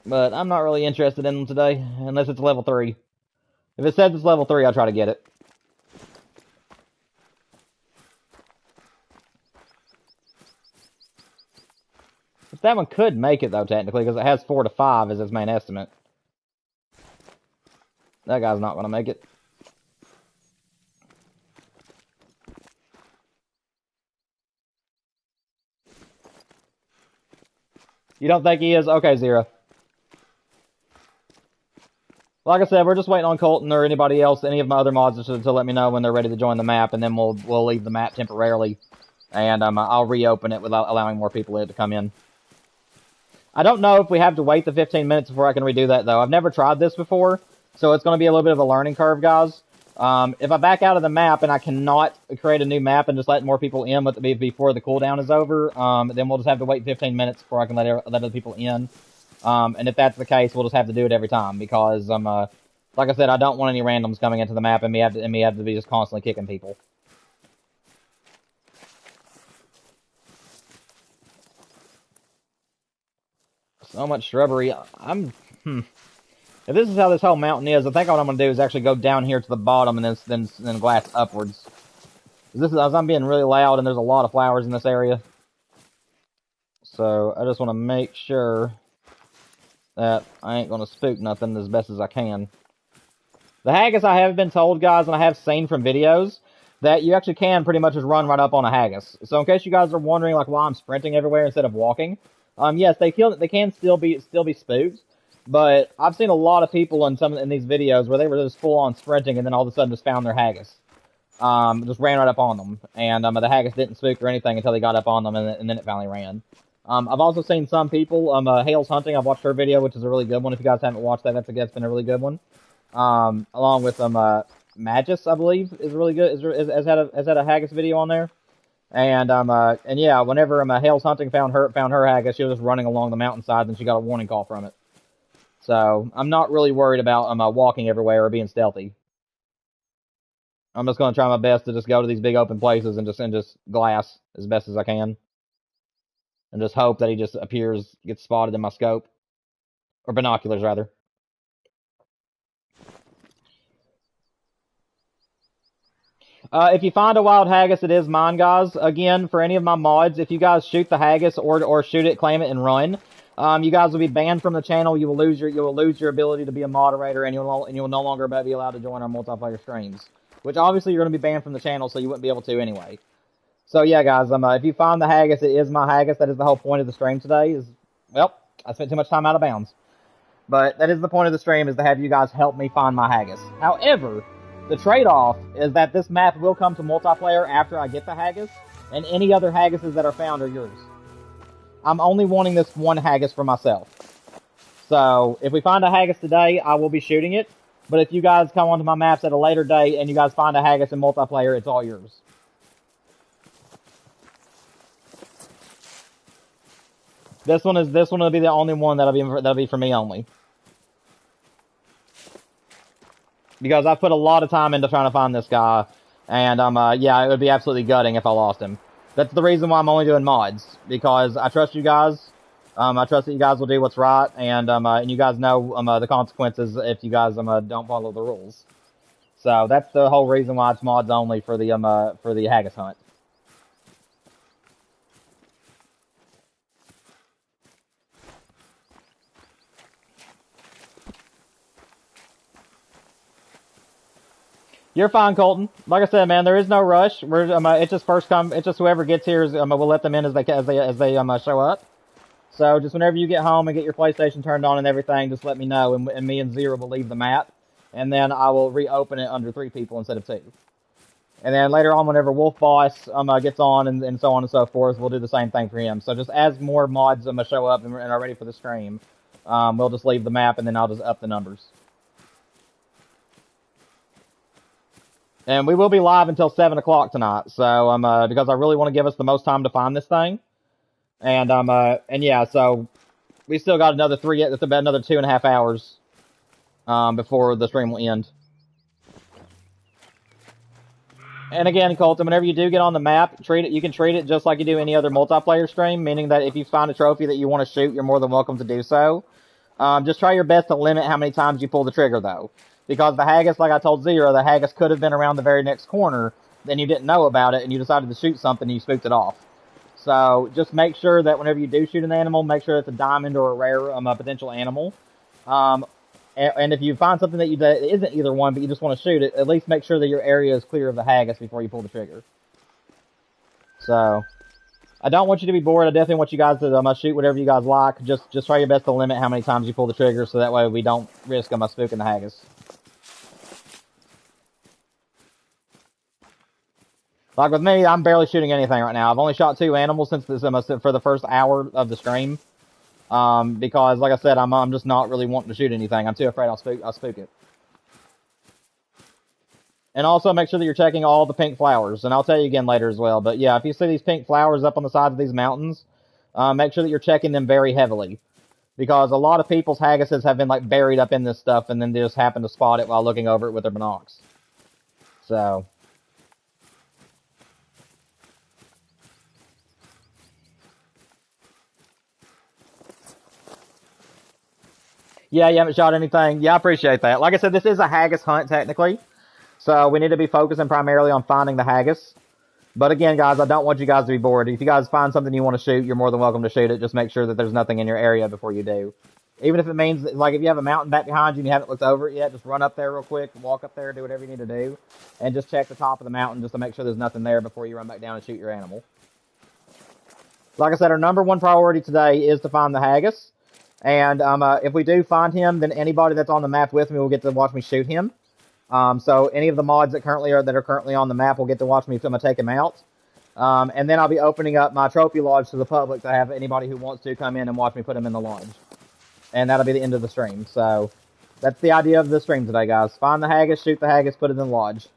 But I'm not really interested in them today, unless it's level 3. If it says it's level 3, I'll try to get it. But that one could make it, though, technically, because it has 4 to 5 as its main estimate. That guy's not going to make it. You don't think he is? Okay, Zero. Like I said, we're just waiting on Colton or anybody else, any of my other mods, to let me know when they're ready to join the map, and then we'll leave the map temporarily, and I'll reopen it without allowing more people to come in. I don't know if we have to wait the 15 minutes before I can redo that, though. I've never tried this before, so it's going to be a little bit of a learning curve, guys. If I back out of the map and I cannot create a new map and just let more people in before the cooldown is over, then we'll just have to wait 15 minutes before I can let other people in. And if that's the case, we'll just have to do it every time because like I said, I don't want any randoms coming into the map and me have to be just constantly kicking people. So much shrubbery. If this is how this whole mountain is, I think what I'm gonna do is actually go down here to the bottom and then glass upwards. This is as I'm being really loud and there's a lot of flowers in this area. So I just want to make sure that I ain't gonna spook nothing as best as I can. The haggis, I have been told, guys, and I have seen from videos that you actually can pretty much just run right up on a haggis. So in case you guys are wondering like why I'm sprinting everywhere instead of walking, yes, they can still be spooked, but I've seen a lot of people in these videos where they were just full on sprinting and then all of a sudden just found their haggis. Just ran right up on them, and the haggis didn't spook or anything until they got up on them, and then it finally ran. I've also seen some people, Hale's Hunting, I've watched her video, which is a really good one. If you guys haven't watched that, that's been a really good one. Along with Magus, I believe, is really good. Has had a haggis video on there, and yeah, whenever Hale's Hunting found her haggis, she was just running along the mountainside, and she got a warning call from it. So I'm not really worried about walking everywhere or being stealthy. I'm just gonna try my best to just go to these big open places and just glass as best as I can, and just hope that he just gets spotted in my scope or binoculars rather. If you find a wild haggis, it is mine, guys. Again, for any of my mods, if you guys shoot the haggis or shoot it, claim it, and run, you guys will be banned from the channel. You will lose your ability to be a moderator, and you will no longer be allowed to join our multiplayer streams. Which obviously you're going to be banned from the channel, so you wouldn't be able to anyway. So yeah, guys, if you find the haggis, it is my haggis. That is the whole point of the stream today. Well, I spent too much time out of bounds, but that is the point of the stream, is to have you guys help me find my haggis. However, the trade-off is that this map will come to multiplayer after I get the haggis, and any other haggises that are found are yours. I'm only wanting this one haggis for myself. So, if we find a haggis today, I will be shooting it. But if you guys come onto my maps at a later date and you guys find a haggis in multiplayer, it's all yours. This one will be the only one that'll be for me only. Because I've put a lot of time into trying to find this guy, and yeah, it would be absolutely gutting if I lost him. That's the reason why I'm only doing mods, because I trust you guys. I trust that you guys will do what's right, and you guys know the consequences if you guys don't follow the rules. So that's the whole reason why it's mods only for the haggis hunt. You're fine, Colton. Like I said, man, there is no rush. It's just first come. It's just whoever gets here we'll let them in as they show up. So just whenever you get home and get your PlayStation turned on and everything, just let me know, and me and Zero will leave the map, and then I will reopen it under 3 people instead of 2. And then later on, whenever Wolf Boss gets on and so on and so forth, we'll do the same thing for him. So just as more mods show up and are ready for the stream, we'll just leave the map, and then I'll just up the numbers. And we will be live until 7 o'clock tonight, so because I really want to give us the most time to find this thing. And yeah, so we still got another 2.5 hours before the stream will end. And again, Colton, whenever you do get on the map, you can treat it just like you do any other multiplayer stream, meaning that if you find a trophy that you want to shoot, you're more than welcome to do so. Just try your best to limit how many times you pull the trigger, though. Because the haggis, like I told Zero, the haggis could have been around the very next corner, then you didn't know about it, and you decided to shoot something, and you spooked it off. So, just make sure that whenever you do shoot an animal, make sure it's a diamond or a rare potential animal. And if you find something that isn't either one, but you just want to shoot it, at least make sure that your area is clear of the haggis before you pull the trigger. So, I don't want you to be bored. I definitely want you guys to shoot whatever you guys like. Just try your best to limit how many times you pull the trigger, so that way we don't risk spooking the haggis. Like with me, I'm barely shooting anything right now. I've only shot 2 animals since for the first hour of the stream. Because like I said, I'm just not really wanting to shoot anything. I'm too afraid I'll spook it. And also make sure that you're checking all the pink flowers. And I'll tell you again later as well. But yeah, if you see these pink flowers up on the sides of these mountains, make sure that you're checking them very heavily. Because a lot of people's haggises have been like buried up in this stuff, and then they just happen to spot it while looking over it with their binocs. So yeah, you haven't shot anything. Yeah, I appreciate that. Like I said, this is a haggis hunt technically, so we need to be focusing primarily on finding the haggis. But again, guys, I don't want you guys to be bored. If you guys find something you want to shoot, you're more than welcome to shoot it. Just make sure that there's nothing in your area before you do. Even if it means, like, if you have a mountain back behind you and you haven't looked over it yet, just run up there real quick, walk up there, do whatever you need to do, and just check the top of the mountain just to make sure there's nothing there before you run back down and shoot your animal. Like I said, our number one priority today is to find the haggis. And if we do find him, then anybody that's on the map with me will get to watch me shoot him. So any of the mods that are currently on the map will get to watch me take him out. And then I'll be opening up my trophy lodge to the public to have anybody who wants to come in and watch me put him in the lodge. And that'll be the end of the stream. So that's the idea of the stream today, guys. Find the haggis, shoot the haggis, put it in the lodge.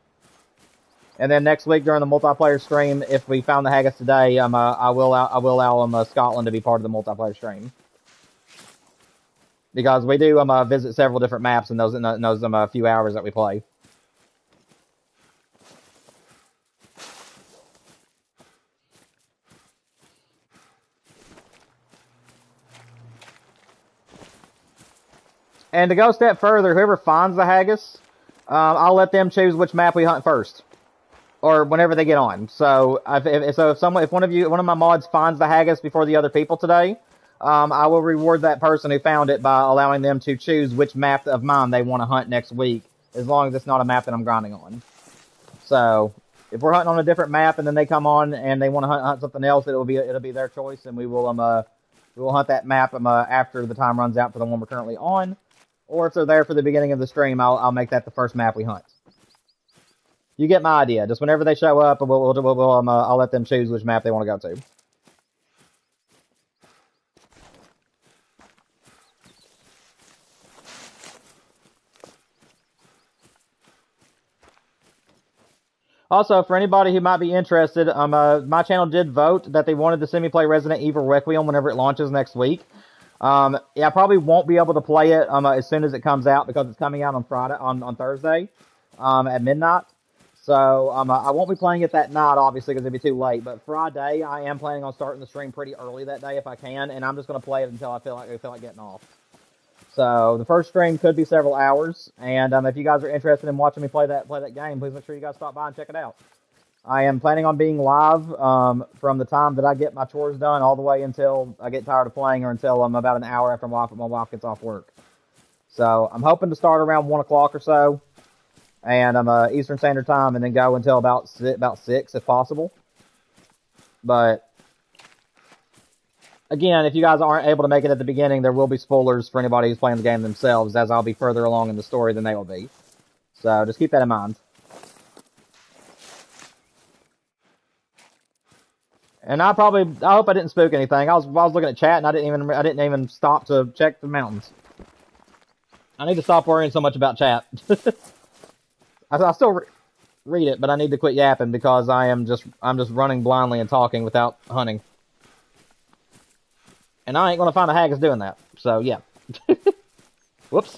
And then next week during the multiplayer stream, if we found the haggis today, I will allow Scotland to be part of the multiplayer stream. Because we do visit several different maps in those few hours that we play. And to go a step further, whoever finds the haggis, I'll let them choose which map we hunt first, or whenever they get on. So if one of my mods finds the haggis before the other people today, I will reward that person who found it by allowing them to choose which map of mine they want to hunt next week, as long as it's not a map that I'm grinding on. So if we're hunting on a different map and then they come on and they want to hunt something else, it'll be their choice, and we will hunt that map after the time runs out for the one we're currently on. Or if they're there for the beginning of the stream, I'll make that the first map we hunt. You get my idea. Just whenever they show up, I'll let them choose which map they want to go to. Also, for anybody who might be interested, my channel did vote that they wanted to see me play Resident Evil Requiem whenever it launches next week. Yeah, I probably won't be able to play it as soon as it comes out because it's coming out on Thursday at midnight. So I won't be playing it that night, obviously, because it'd be too late. But Friday, I am planning on starting the stream pretty early that day if I can, and I'm just going to play it until I feel like getting off. So the first stream could be several hours, and if you guys are interested in watching me play that game, please make sure you guys stop by and check it out. I am planning on being live from the time that I get my chores done all the way until I get tired of playing, or until I'm about an hour after my wife gets off work. So I'm hoping to start around 1 o'clock or so, and Eastern Standard Time, and then go until about 6 if possible. But again, if you guys aren't able to make it at the beginning, there will be spoilers for anybody who's playing the game themselves, as I'll be further along in the story than they will be. So just keep that in mind. And I hope I didn't spook anything. I was looking at chat and I didn't even stop to check the mountains. I need to stop worrying so much about chat. I still read it, but I need to quit yapping because I'm just running blindly and talking without hunting. And I ain't gonna find a haggis doing that. So yeah. Whoops.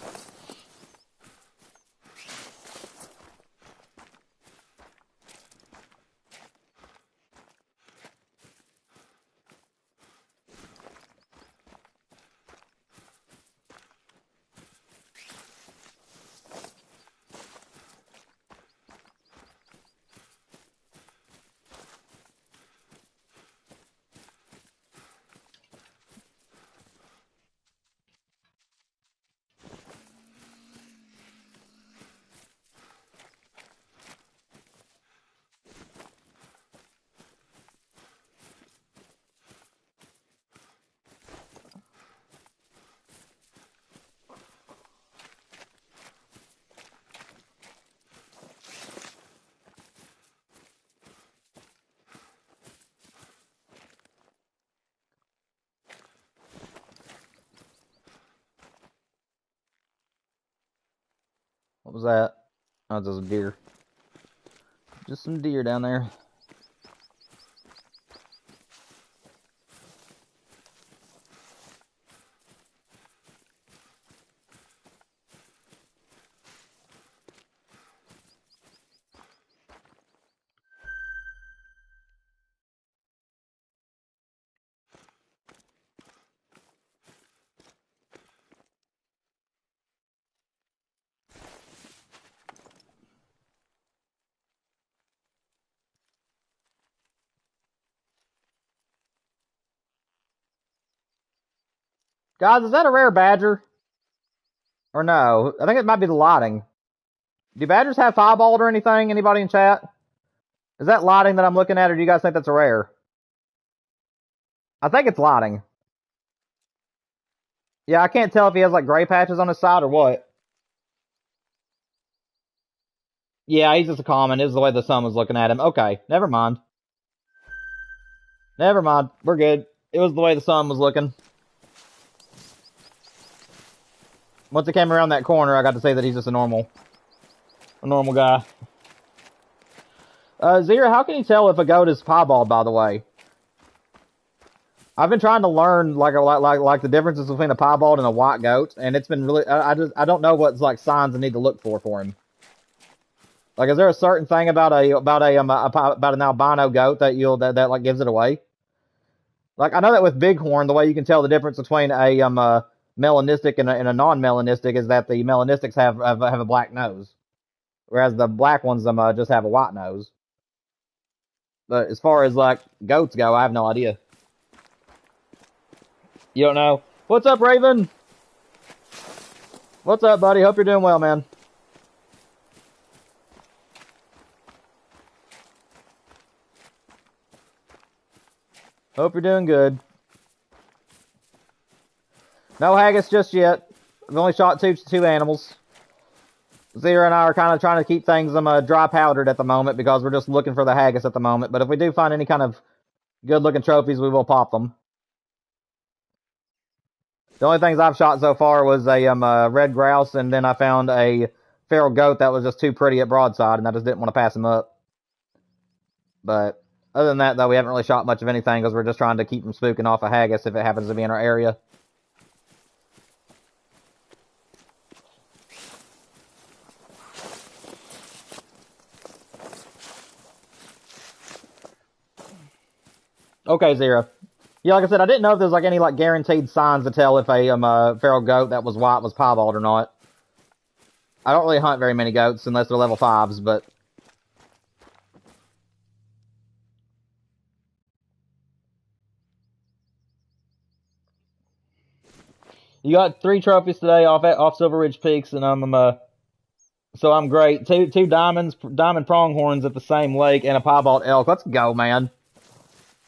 What was that? Oh, just a deer. Just some deer down there. Guys, is that a rare badger? Or no? I think it might be the lighting. Do badgers have fireballed or anything? Anybody in chat? Is that lighting that I'm looking at, or do you guys think that's a rare? I think it's lighting. Yeah, I can't tell if he has like gray patches on his side or what. Yeah, he's just a common. It was the way the sun was looking at him. Okay, never mind. Never mind. We're good. It was the way the sun was looking. Once it came around that corner, I got to say that he's just a normal guy. Zero, how can you tell if a goat is piebald, by the way? I've been trying to learn like the differences between a piebald and a white goat, and it's been really I don't know what's like signs I need to look for him. Like, is there a certain thing about an albino goat that that like gives it away? Like, I know that with bighorn, the way you can tell the difference between a melanistic and a non-melanistic is that the melanistics have a black nose, whereas the black ones just have a white nose. But as far as like goats go, I have no idea. You don't know? What's up, Raven? What's up, buddy? Hope you're doing well, man. Hope you're doing good. No haggis just yet. I've only shot two animals. Zero and I are kind of trying to keep things dry powdered at the moment because we're just looking for the haggis at the moment. But if we do find any kind of good-looking trophies, we will pop them. The only things I've shot so far was a red grouse, and then I found a feral goat that was just too pretty at broadside, and I just didn't want to pass him up. But other than that, though, we haven't really shot much of anything because we're just trying to keep from spooking off a haggis if it happens to be in our area. Okay, Zero. Yeah, like I said, I didn't know if there's like any like guaranteed signs to tell if a feral goat that was white was piebald or not. I don't really hunt very many goats unless they're level 5s, but you got 3 trophies today off Silver Ridge Peaks, and so I'm great. Two diamond pronghorns at the same lake and a piebald elk. Let's go, man.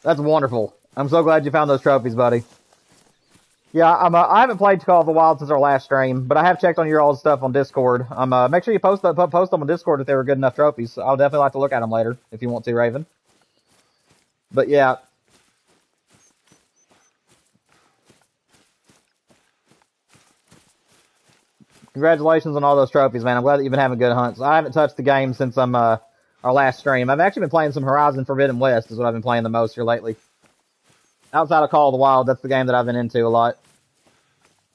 That's wonderful. I'm so glad you found those trophies, buddy. Yeah, I haven't played Call of the Wild since our last stream, but I have checked on your old stuff on Discord. Make sure you post them on Discord if they were good enough trophies. I'll definitely like to look at them later if you want to, Raven. But yeah. Congratulations on all those trophies, man. I'm glad that you've been having good hunts. I haven't touched the game since our last stream. I've actually been playing some Horizon Forbidden West is what I've been playing the most here lately. Outside of Call of the Wild, that's the game that I've been into a lot.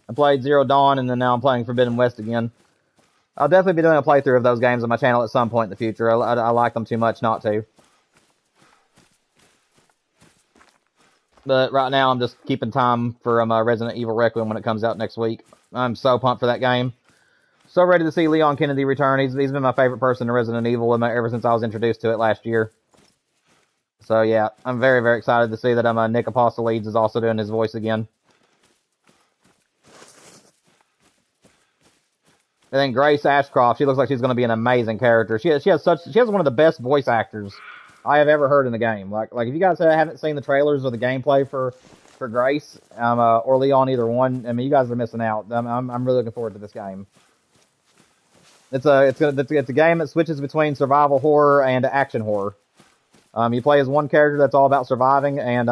I played Zero Dawn, and then now I'm playing Forbidden West again. I'll definitely be doing a playthrough of those games on my channel at some point in the future. I like them too much not to. But right now, I'm just keeping time for Resident Evil Requiem when it comes out next week. I'm so pumped for that game. So ready to see Leon Kennedy return. He's been my favorite person in Resident Evil ever since I was introduced to it last year. So yeah, I'm very, very excited to see that Nick Apostolides is also doing his voice again. And then Grace Ashcroft, she looks like she's going to be an amazing character. She has one of the best voice actors I have ever heard in the game. Like if you guys haven't seen the trailers or the gameplay for Grace or Leon, either one, I mean, you guys are missing out. I'm really looking forward to this game. It's a game that switches between survival horror and action horror. You play as one character that's all about surviving and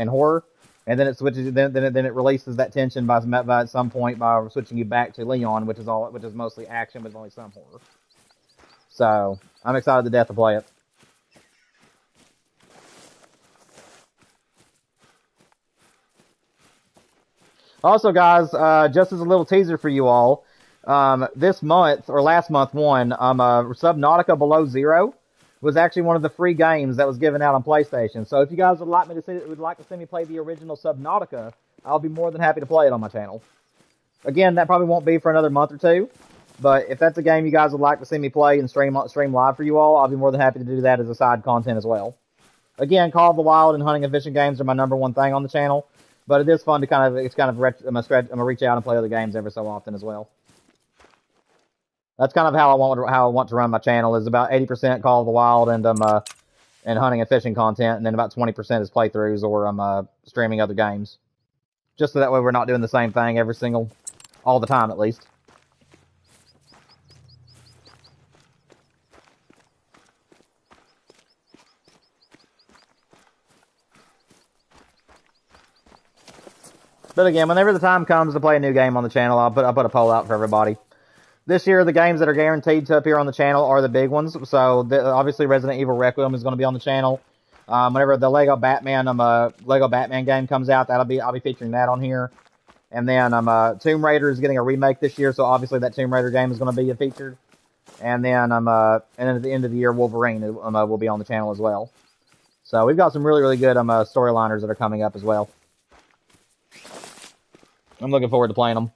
horror, and then it switches. Then it releases that tension by some point by switching you back to Leon, which is mostly action with only some horror. So I'm excited to death to play it. Also, guys, just as a little teaser for you all, this month, or last month, Subnautica Below Zero was actually one of the free games that was given out on PlayStation. So if you guys would like to see me play the original Subnautica, I'll be more than happy to play it on my channel. Again, that probably won't be for another month or two, but if that's a game you guys would like to see me play and stream live for you all, I'll be more than happy to do that as a side content as well. Again, Call of the Wild and hunting and fishing games are my #1 thing on the channel. But it is fun to I'm gonna reach out and play other games every so often as well. That's kind of how I want to run my channel. Is about 80% Call of the Wild and hunting and fishing content, and then about 20% is playthroughs or streaming other games. Just so that way we're not doing the same thing all the time at least. But again, whenever the time comes to play a new game on the channel, I'll put a poll out for everybody. This year, the games that are guaranteed to appear on the channel are the big ones. So obviously, Resident Evil Requiem is going to be on the channel. Whenever the Lego Batman game comes out, I'll be featuring that on here. And then Tomb Raider is getting a remake this year, so obviously that Tomb Raider game is going to be featured. And then at the end of the year, Wolverine will be on the channel as well. So we've got some really, really good storyliners that are coming up as well. I'm looking forward to playing them.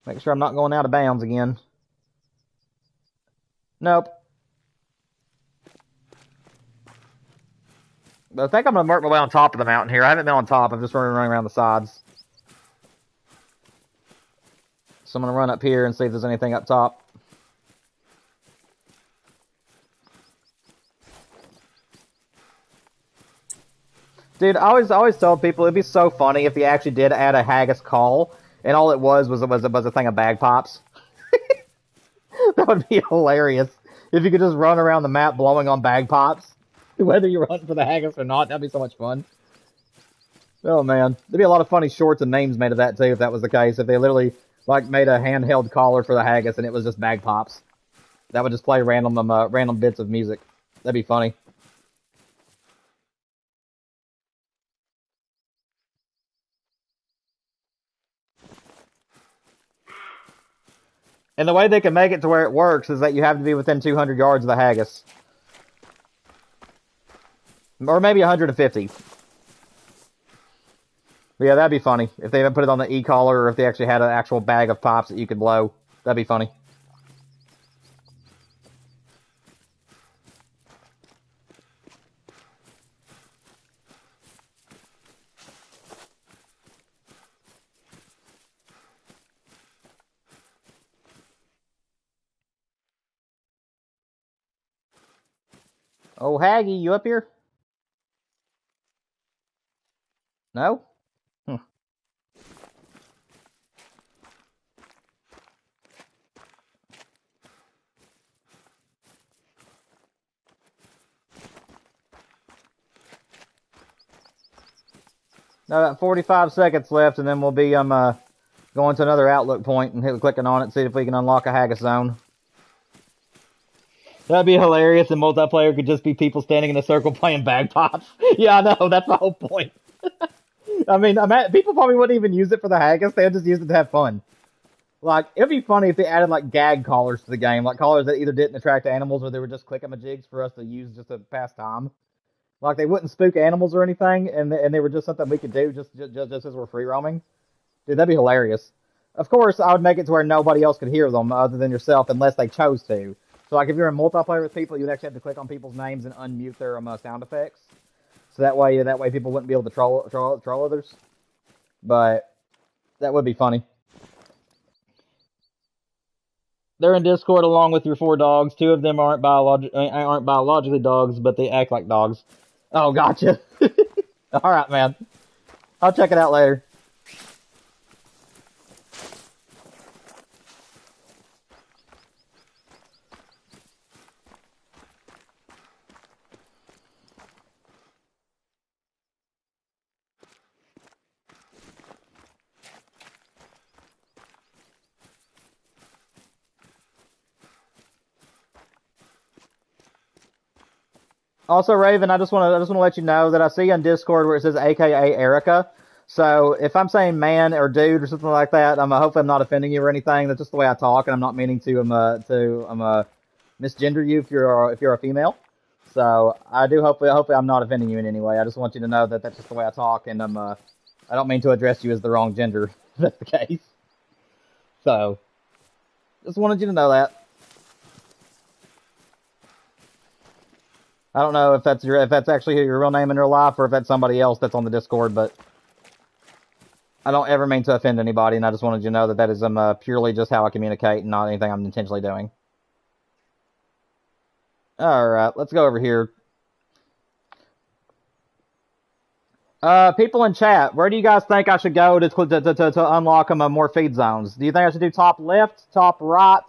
Make sure I'm not going out of bounds again. Nope. But I think I'm going to work my way on top of the mountain here. I haven't been on top. I'm just running around the sides. So I'm going to run up here and see if there's anything up top. Dude, I always tell people it'd be so funny if he actually did add a Haggis call, and all it was a thing of bagpipes. That would be hilarious if you could just run around the map blowing on bagpipes, whether you're hunting for the Haggis or not. That'd be so much fun. Oh man, there'd be a lot of funny shorts and memes made of that too if that was the case. If they literally made a handheld collar for the Haggis and it was just bagpipes, that would just play random bits of music. That'd be funny. And the way they can make it to where it works is that you have to be within 200 yards of the Haggis. Or maybe 150. But yeah, that'd be funny. If they even put it on the e-collar, or if they actually had an actual bag of pops that you could blow. That'd be funny. Oh, Haggy, you up here? No? No, about 45 seconds left, and then we'll be going to another outlook point and clicking on it, see if we can unlock a Haggis zone. That'd be hilarious, and multiplayer could just be people standing in a circle playing bagpipes. Yeah, I know, that's the whole point. I mean, people probably wouldn't even use it for the Haggis, they'd just use it to have fun. Like, it'd be funny if they added, gag collars to the game, collars that either didn't attract animals or they were just click-a-majigs for us to use just to pass time. Like, they wouldn't spook animals or anything, and they were just something we could do just as we're free roaming. Dude, that'd be hilarious. Of course, I would make it to where nobody else could hear them other than yourself unless they chose to. So, if you're in multiplayer with people, you'd actually have to click on people's names and unmute their sound effects. So that way people wouldn't be able to troll others. But that would be funny. They're in Discord along with your 4 dogs. 2 of them aren't biologically dogs, but they act like dogs. Oh, gotcha. Alright, man. I'll check it out later. Also, Raven, I just want to let you know that I see on Discord where it says AKA Erica. So if I'm saying man or dude or something like that, hopefully I'm not offending you or anything. That's just the way I talk, and I'm not meaning to misgender you if you're a female. So I do hopefully I'm not offending you in any way. I just want you to know that that's just the way I talk, and I don't mean to address you as the wrong gender if that's the case. So just wanted you to know that. I don't know if that's actually your real name in real life or if that's somebody else that's on the Discord, but I don't ever mean to offend anybody, and I just wanted you to know that that is purely just how I communicate and not anything I'm intentionally doing. Alright, let's go over here. People in chat, where do you guys think I should go to unlock more feed zones? Do you think I should do top left, top right,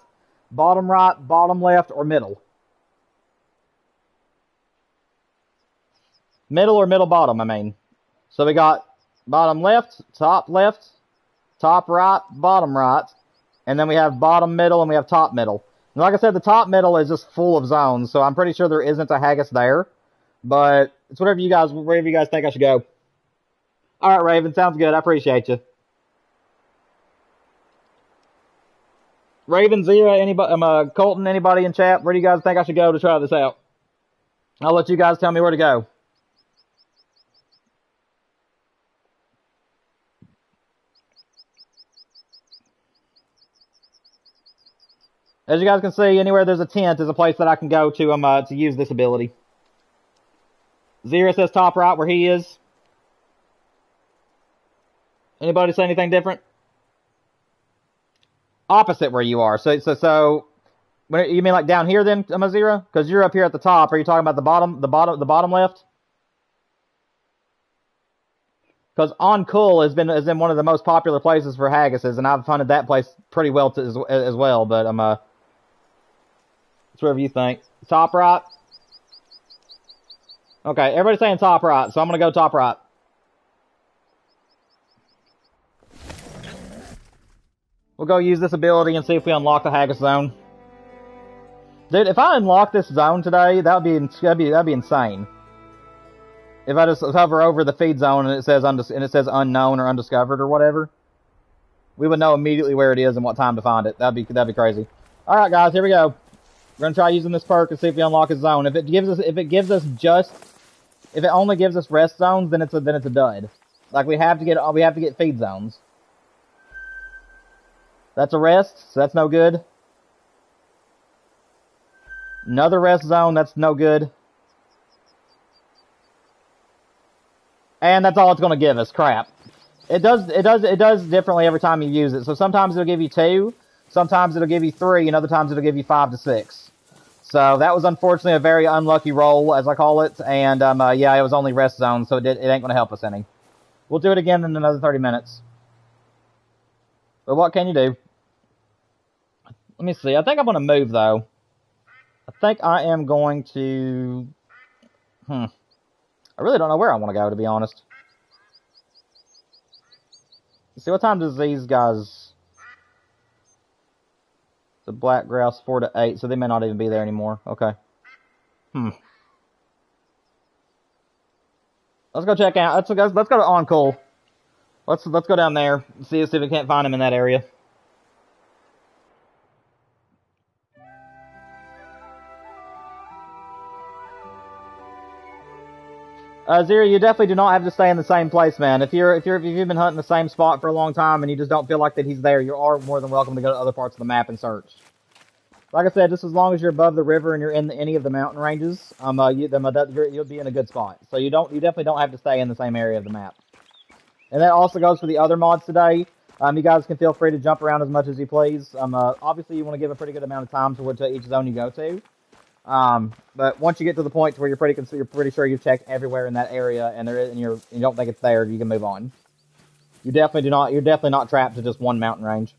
bottom left, or middle? Middle or middle bottom, I mean. So we got bottom left, top right, bottom right, and then we have bottom middle and we have top middle. And like I said, the top middle is just full of zones, so I'm pretty sure there isn't a Haggis there. But it's wherever you guys think I should go. Alright, Raven, sounds good. I appreciate you. Raven, Zira, anybody, Colton, anybody in chat, where do you guys think I should go to try this out? I'll let you guys tell me where to go. As you guys can see, anywhere there's a tent is a place that I can go to use this ability. Zira says top right where he is. Anybody say anything different? Opposite where you are. So you mean like down here then, Zira? Because you're up here at the top. Are you talking about the bottom left? Because On Cool is in one of the most popular places for Haggises, and I've funded that place pretty well as well. But it's wherever you think. Top right. Okay, everybody's saying top right, so I'm gonna go top right. We'll go use this ability and see if we unlock the Haggis zone. Dude, if I unlock this zone today, that'd be insane. If I just hover over the feed zone and it says unknown or undiscovered or whatever, we would know immediately where it is and what time to find it. That'd be crazy. All right, guys, here we go. We're gonna try using this perk and see if we unlock his zone. If it only gives us rest zones, then it's a dud. Like we have to get feed zones. That's a rest, so that's no good. Another rest zone, that's no good. And that's all it's gonna give us. Crap. It does differently every time you use it. So sometimes it'll give you 2, sometimes it'll give you 3, and other times it'll give you 5 to 6. So that was unfortunately a very unlucky roll, as I call it, and yeah, it was only rest zone, so it ain't gonna help us any. We'll do it again in another 30 minutes. But what can you do? Let me see. I think I'm gonna move though. I think I am going to. I really don't know where I want to go, to be honest. Let's see, what time does these guys... The black grouse 4 to 8, so they may not even be there anymore. Okay. Let's go check out. Let's go to On Cool. Let's go down there and see if we can't find him in that area. Zero, you definitely do not have to stay in the same place, man. If you've been hunting the same spot for a long time and you just don't feel like that he's there, you are more than welcome to go to other parts of the map and search. Like I said, just as long as you're above the river and you're in any of the mountain ranges, you'll be in a good spot. So you definitely don't have to stay in the same area of the map. And that also goes for the other mods today. You guys can feel free to jump around as much as you please. Obviously, you want to give a pretty good amount of time to each zone you go to. But once you get to the point where you're pretty sure you've checked everywhere in that area and you don't think it's there, you can move on. You're definitely not trapped to just one mountain range.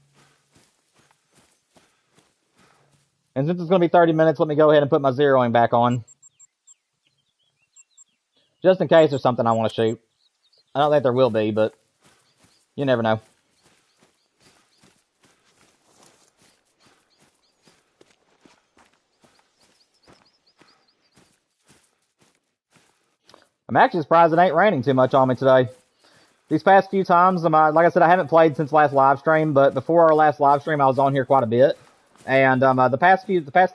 And since it's going to be 30 minutes, let me go ahead and put my zeroing back on. Just in case there's something I want to shoot. I don't think there will be, but you never know. I'm actually surprised it ain't raining too much on me today. These past few times, like I said, I haven't played since last live stream, but before our last live stream, I was on here quite a bit. And the past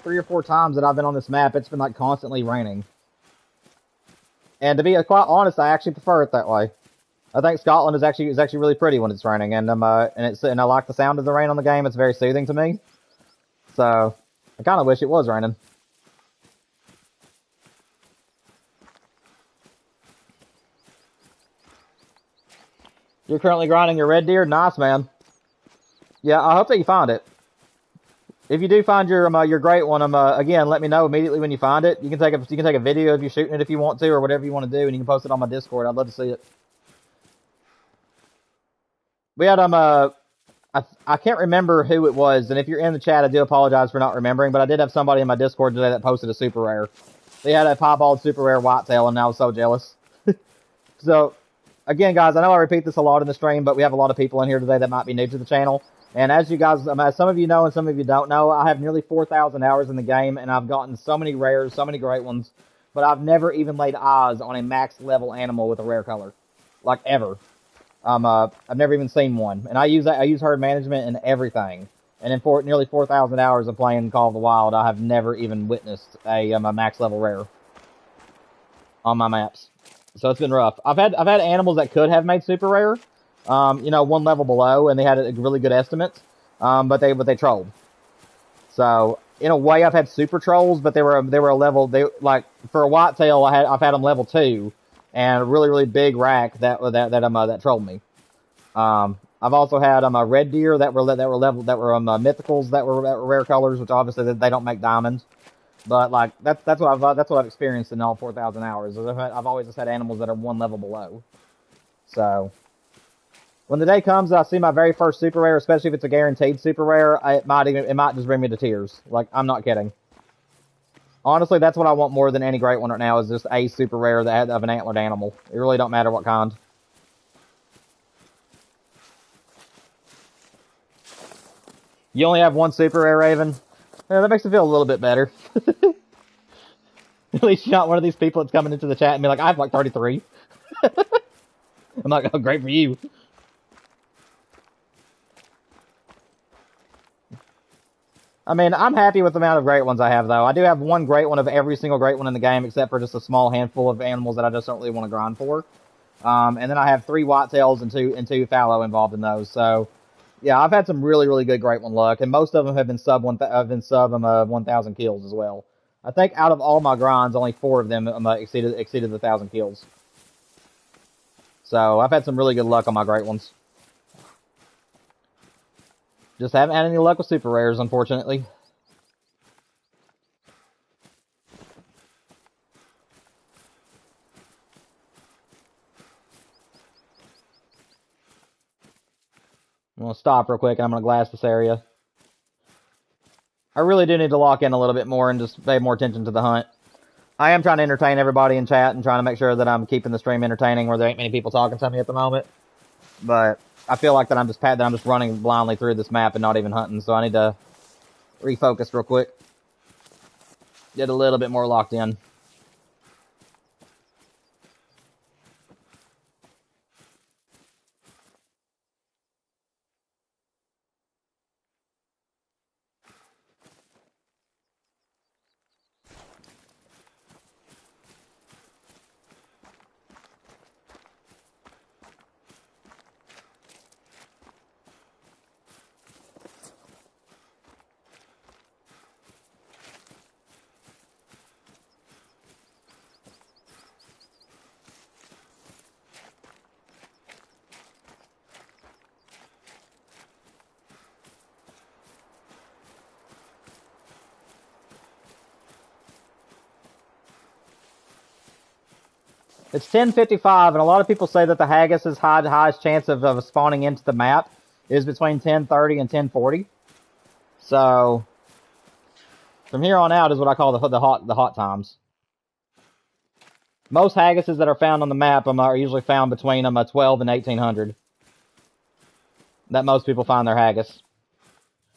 3 or 4 times that I've been on this map, it's been like constantly raining. And to be quite honest, I actually prefer it that way. I think Scotland is actually really pretty when it's raining, and I like the sound of the rain on the game. It's very soothing to me. So I kind of wish it was raining. You're currently grinding your red deer? Nice, man. Yeah, I hope that you find it. If you do find your great one, again, let me know immediately when you find it. You can take a video of you shooting it if you want to, or whatever you want to do, and you can post it on my Discord. I'd love to see it. We had I can't remember who it was, and if you're in the chat, I do apologize for not remembering, but I did have somebody in my Discord today that posted a super rare. They had a piebald super rare whitetail, and I was so jealous. So, again, guys, I know I repeat this a lot in the stream, but we have a lot of people in here today that might be new to the channel. And as you guys, as some of you know and some of you don't know, I have nearly 4,000 hours in the game, and I've gotten so many rares, so many great ones, but I've never even laid eyes on a max level animal with a rare color. Like, ever. I've never even seen one. And I use herd management and everything. And in nearly 4,000 hours of playing Call of the Wild, I have never even witnessed a max level rare on my maps. So it's been rough. I've had animals that could have made super rare, one level below, and they had a really good estimate, but they trolled. So in a way, I've had super trolls, but they were a level, like for a whitetail, I've had them level 2, and a really big rack that trolled me. I've also had a red deer that were mythicals that were rare colors, which obviously they don't make diamonds. But like that's what I've experienced in all 4,000 hours. I've always just had animals that are one level below. So when the day comes that I see my very first super rare, especially if it's a guaranteed super rare, it might just bring me to tears. Like, I'm not kidding. Honestly, that's what I want more than any great one right now, is just a super rare of an antlered animal. It really don't matter what kind. You only have one super rare, Raven? Yeah, that makes me feel a little bit better. At least you're not one of these people that's coming into the chat and be like, I have like 33. I'm like, oh, great for you. I mean, I'm happy with the amount of great ones I have, though. I do have one great one of every single great one in the game, except for just a small handful of animals that I just don't really want to grind for. And then I have 3 whitetails and two fallow involved in those. So, yeah, I've had some really good great one luck, and most of them have been sub 1,000 kills as well. I think out of all my grinds, only 4 of them exceeded the 1,000 kills. So I've had some really good luck on my great ones. Just haven't had any luck with super rares, unfortunately. I'm going to stop real quick and I'm going to glass this area. I really do need to lock in a little bit more and just pay more attention to the hunt. I am trying to entertain everybody in chat and trying to make sure that I'm keeping the stream entertaining where there ain't many people talking to me at the moment. But I feel like that I'm just running blindly through this map and not even hunting, so I need to refocus real quick. Get a little bit more locked in. It's 10:55, and a lot of people say that the Haggis' highest chance of spawning into the map is between 10:30 and 10:40. So from here on out is what I call the hot times. Most Haggises that are found on the map are usually found between 12 and 1800. That most people find their Haggis.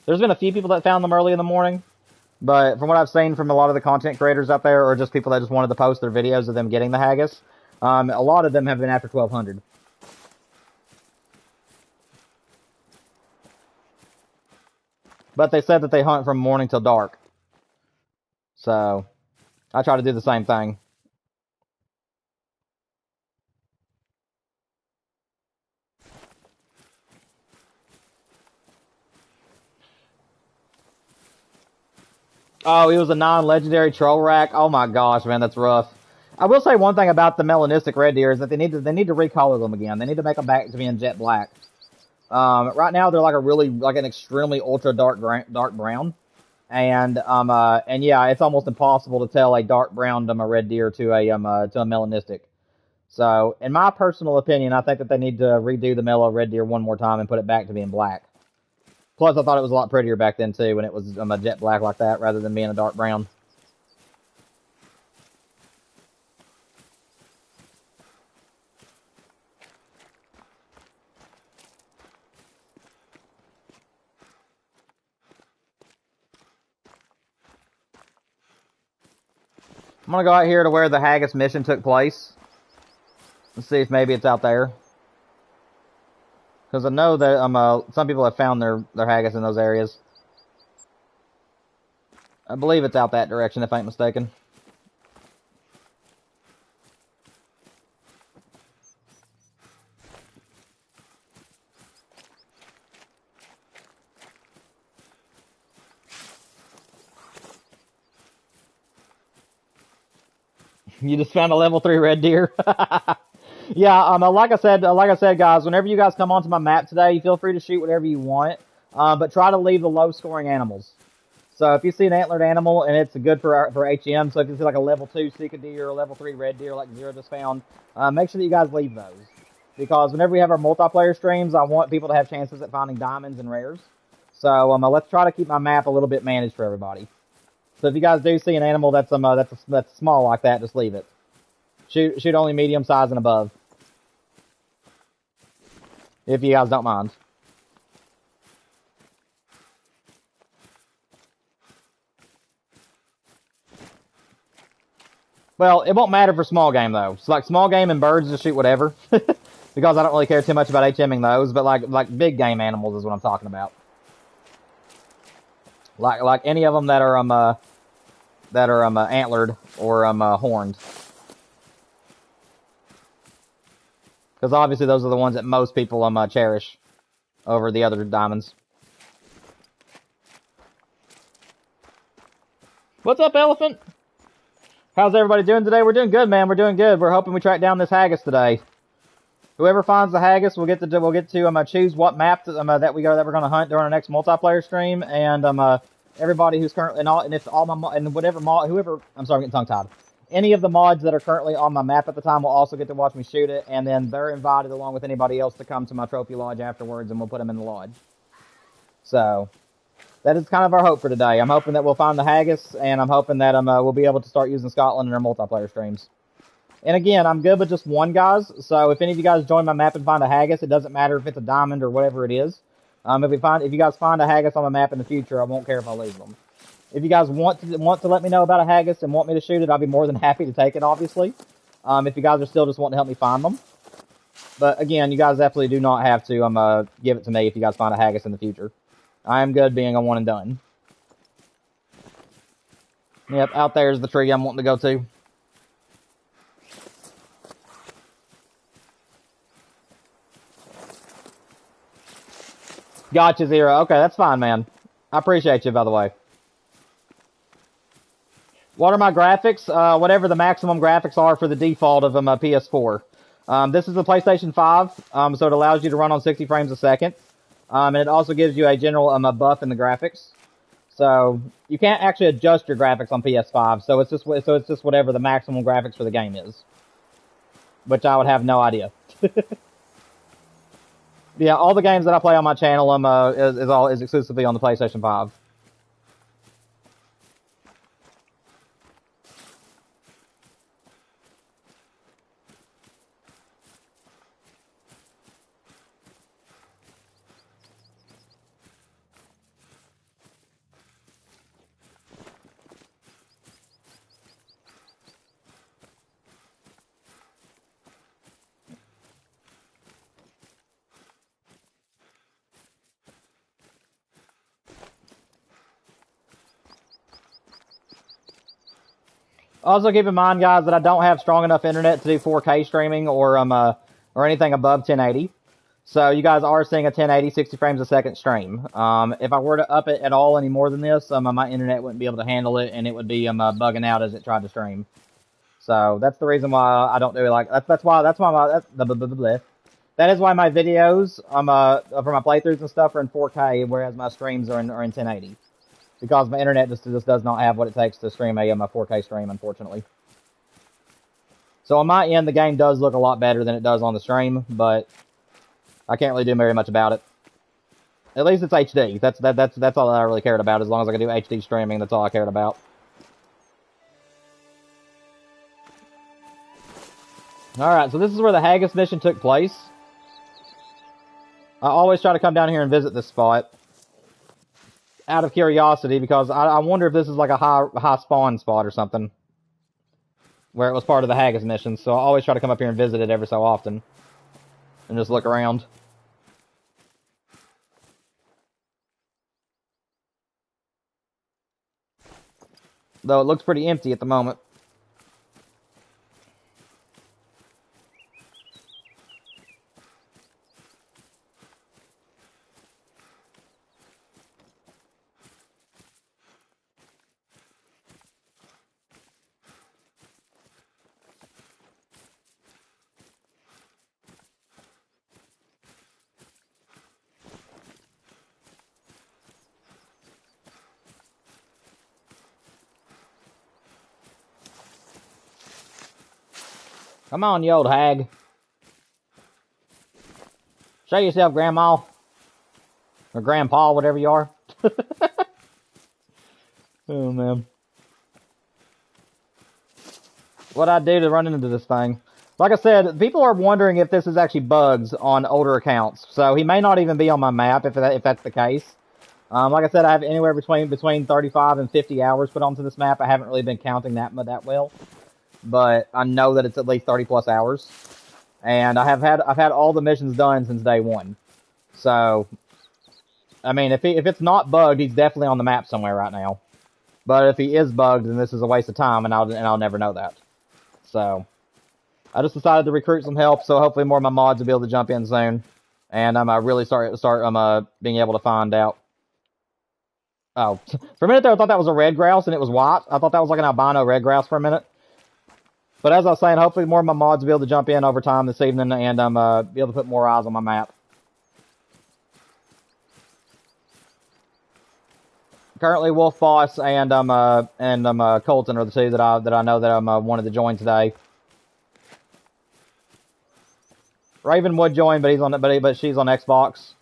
There's been a few people that found them early in the morning, but from what I've seen from a lot of the content creators out there, or just people that just wanted to post their videos of them getting the Haggis, A lot of them have been after 1200. But they said that they hunt from morning till dark. So, I try to do the same thing. Oh, he was a non-legendary troll rack. Oh my gosh, man, that's rough. I will say one thing about the melanistic red deer is that they need to recolor them again. They need to make them back to being jet black. Right now they're like an extremely ultra dark brown, and yeah, it's almost impossible to tell a dark brown a red deer to a melanistic. So, in my personal opinion, I think that they need to redo the mellow red deer one more time and put it back to being black. Plus, I thought it was a lot prettier back then too, when it was a jet black like that rather than being a dark brown. I'm gonna go out here to where the Haggis mission took place. Let's see if maybe it's out there. Because I know that some people have found their Haggis in those areas. I believe it's out that direction, if I ain't mistaken. You just found a level 3 red deer. Yeah, like I said, guys, whenever you guys come onto my map today, you feel free to shoot whatever you want, but try to leave the low-scoring animals. So if you see an antlered animal and it's good for HM, so if you see like a level 2 Sika deer or a level 3 red deer like Zero just found, make sure that you guys leave those. Because whenever we have our multiplayer streams, I want people to have chances at finding diamonds and rares. So let's try to keep my map a little bit managed for everybody. So if you guys do see an animal that's small like that, just leave it. Shoot only medium size and above. If you guys don't mind. Well, it won't matter for small game though. It's like small game and birds, just shoot whatever. Because I don't really care too much about HMing those, but like big game animals is what I'm talking about. Like any of them that are antlered or horned. Because obviously those are the ones that most people cherish over the other diamonds. What's up, Elephant? How's everybody doing today? We're doing good, man. We're doing good. We're hoping we track down this Haggis today. Whoever finds the Haggis, we'll get to choose what map that we're going to hunt during our next multiplayer stream, and everybody who's currently I'm getting tongue tied. Any of the mods that are currently on my map at the time will also get to watch me shoot it, and then they're invited along with anybody else to come to my trophy lodge afterwards, and we'll put them in the lodge. So that is kind of our hope for today. I'm hoping that we'll find the Haggis, and I'm hoping that we'll be able to start using Scotland in our multiplayer streams. And again, I'm good with just one, guys. So if any of you guys join my map and find a Haggis, it doesn't matter if it's a diamond or whatever it is. If you guys find a Haggis on my map in the future, I won't care if I lose them. If you guys want to let me know about a Haggis and want me to shoot it, I'll be more than happy to take it, obviously. If you guys are still just wanting to help me find them. But again, you guys absolutely do not have to give it to me if you guys find a Haggis in the future. I am good being a one and done. Yep, out there's the tree I'm wanting to go to. Gotcha, Zero. Okay, that's fine, man. I appreciate you, by the way. What are my graphics? Whatever the maximum graphics are for the default of my PS4. This is the PlayStation 5, so it allows you to run on 60 frames a second. And it also gives you a general a buff in the graphics. So you can't actually adjust your graphics on PS5. So it's just whatever the maximum graphics for the game is, which I would have no idea. Yeah, all the games that I play on my channel is exclusively on the PlayStation 5. Also, keep in mind, guys, that I don't have strong enough internet to do 4K streaming or anything above 1080. So you guys are seeing a 1080 60 frames a second stream. If I were to up it at all any more than this, my internet wouldn't be able to handle it, and it would be bugging out as it tried to stream. So that's the reason why I don't do it like that's why that is why my videos for my playthroughs and stuff are in 4K, whereas my streams are in 1080. Because my internet just does not have what it takes to stream a 4K stream, unfortunately. So on my end, the game does look a lot better than it does on the stream, but I can't really do very much about it. At least it's HD. That's all I really cared about. As long as I can do HD streaming, that's all I cared about. Alright, so this is where the Haggis mission took place. I always try to come down here and visit this spot out of curiosity, because I wonder if this is like a high spawn spot or something, where it was part of the Haggis mission. So I always try to come up here and visit it every so often and just look around. Though it looks pretty empty at the moment. Come on, you old hag. Show yourself, Grandma. Or Grandpa, whatever you are. Oh, man. What I do to run into this thing. Like I said, people are wondering if this is actually bugs on older accounts. So he may not even be on my map if that's the case. Like I said, I have anywhere between 35 and 50 hours put onto this map. I haven't really been counting that well. But I know that it's at least 30 plus hours, and I've had all the missions done since day one. So, I mean, if it's not bugged, he's definitely on the map somewhere right now. But if he is bugged, then this is a waste of time, and I'll never know that. So, I just decided to recruit some help, so hopefully more of my mods will be able to jump in soon, and I'm really start being able to find out. Oh, for a minute there, I thought that was a red grouse, and it was white. I thought that was like an albino red grouse for a minute. But as I was saying, hopefully more of my mods will be able to jump in over time this evening and be able to put more eyes on my map. Currently, Wolf Boss and Colton are the two that I know that wanted to join today. Raven would join, but she's on Xbox,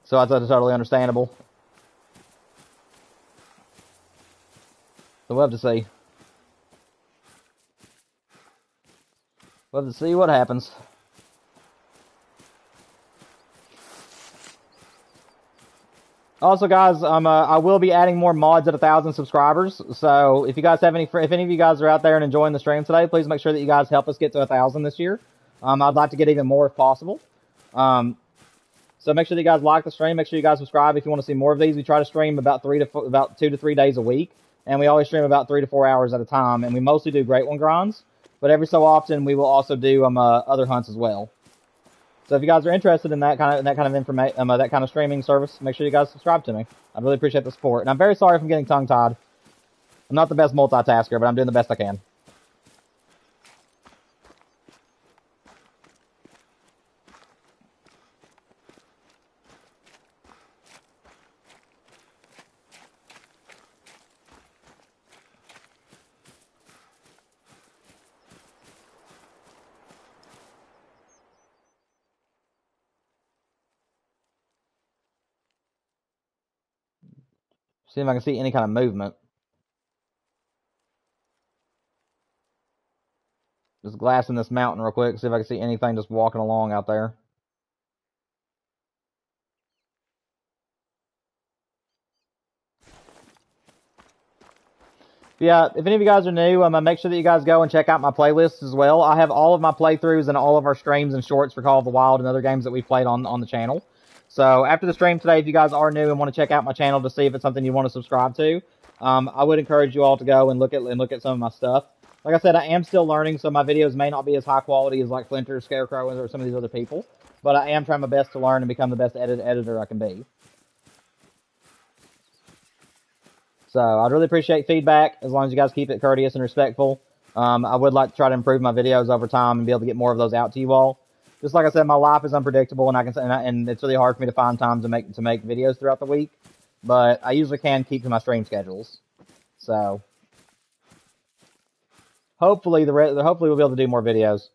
so that's totally understandable. So we'll have to see. Let's see what happens. Also, guys, I will be adding more mods at 1,000 subscribers. So if you guys have if any of you guys are out there and enjoying the stream today, please make sure that you guys help us get to 1,000 this year. I'd like to get even more if possible. So make sure that you guys like the stream. Make sure you guys subscribe if you want to see more of these. We try to stream about 2 to 3 days a week, and we always stream about 3 to 4 hours at a time. And we mostly do Great One grinds. But every so often, we will also do other hunts as well. So if you guys are interested in that kind of information, that kind of streaming service, make sure you guys subscribe to me. I'd really appreciate the support. And I'm very sorry if I'm getting tongue-tied. I'm not the best multitasker, but I'm doing the best I can. See if I can see any kind of movement. Just glassing this mountain real quick, see if I can see anything just walking along out there. Yeah, if any of you guys are new, make sure that you guys go and check out my playlists as well. I have all of my playthroughs and all of our streams and shorts for Call of the Wild and other games that we've played on the channel. So after the stream today, if you guys are new and want to check out my channel to see if it's something you want to subscribe to, I would encourage you all to go and look at some of my stuff. Like I said, I am still learning, so my videos may not be as high quality as like Flinter, Scarecrow, or some of these other people. But I am trying my best to learn and become the best editor I can be. So I'd really appreciate feedback as long as you guys keep it courteous and respectful. I would like to try to improve my videos over time and be able to get more of those out to you all. Just like I said, my life is unpredictable, and it's really hard for me to find time to make videos throughout the week. But I usually can keep to my stream schedules. So hopefully we'll be able to do more videos.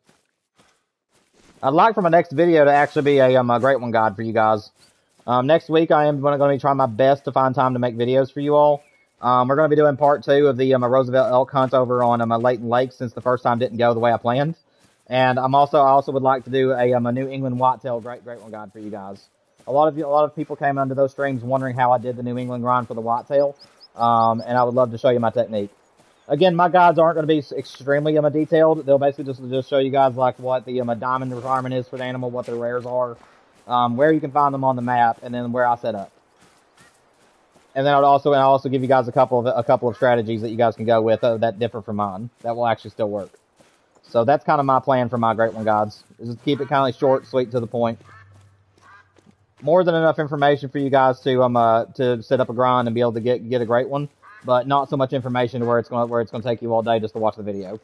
I'd like for my next video to actually be a Great One guide for you guys. Next week I am going to be trying my best to find time to make videos for you all. We're going to be doing part 2 of the Roosevelt elk hunt over on Layton Lake, since the first time didn't go the way I planned. And I also would like to do a New England whitetail Great One guide for you guys. A lot of people came under those streams wondering how I did the New England grind for the whitetail, and I would love to show you my technique. Again, my guides aren't going to be extremely detailed. They'll basically just show you guys like what the diamond requirement is for the animal, what their rares are, where you can find them on the map, and then where I set up. And then I'll also give you guys a couple of strategies that you guys can go with that differ from mine, that will actually still work. So that's kind of my plan for my Great One guides, is just keep it kind of short, sweet, to the point. More than enough information for you guys to set up a grind and be able to get a great one, but not so much information to where it's gonna take you all day just to watch the video.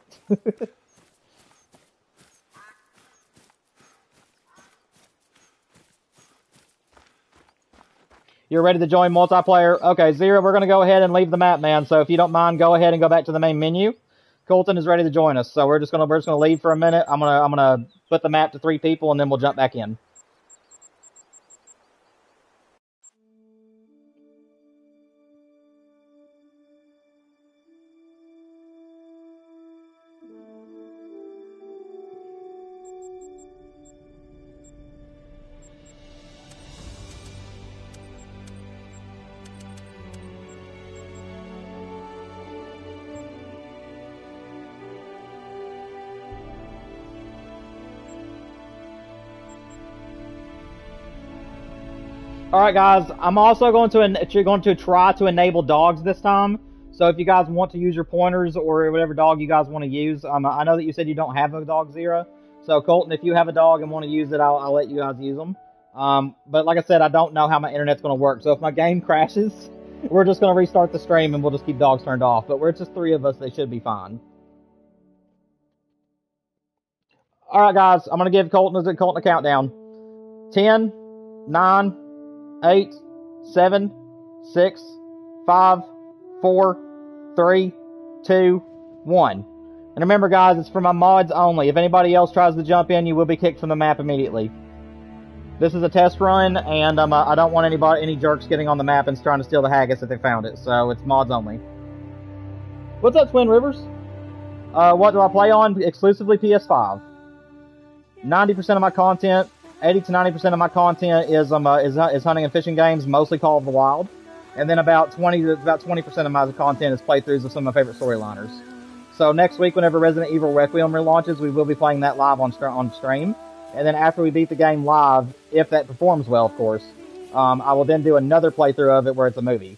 You're ready to join multiplayer? Okay, Zero, we're gonna go ahead and leave the map, man. So if you don't mind, go ahead and go back to the main menu. Colton is ready to join us, so we're just gonna leave for a minute. I'm gonna put the map to 3 people, and then we'll jump back in. Alright guys, I'm also going to try to enable dogs this time. So if you guys want to use your pointers or whatever dog you guys want to use, I know that you said you don't have a dog, Zero. So Colton, if you have a dog and want to use it, I'll let you guys use them. But like I said, I don't know how my internet's going to work. So if my game crashes, we're just going to restart the stream and we'll just keep dogs turned off. But we're just 3 of us, they should be fine. Alright guys, I'm going to give Colton a countdown. 10, 9, 8, 7, 6, 5, 4, 3, 2, 1. And remember guys, it's for my mods only. If anybody else tries to jump in, you will be kicked from the map immediately. This is a test run, and I don't want any jerks getting on the map and trying to steal the Haggis if they found it. So it's mods only. What's up, Twin Rivers? What do I play on? Exclusively PS5. 90% of my content, 80 to 90% of my content is hunting and fishing games, mostly Call of the Wild, and then about 20% of my content is playthroughs of some of my favorite storyliners. So next week, whenever Resident Evil Requiem relaunches, we will be playing that live on stream, and then after we beat the game live, if that performs well, of course, I will then do another playthrough of it where it's a movie,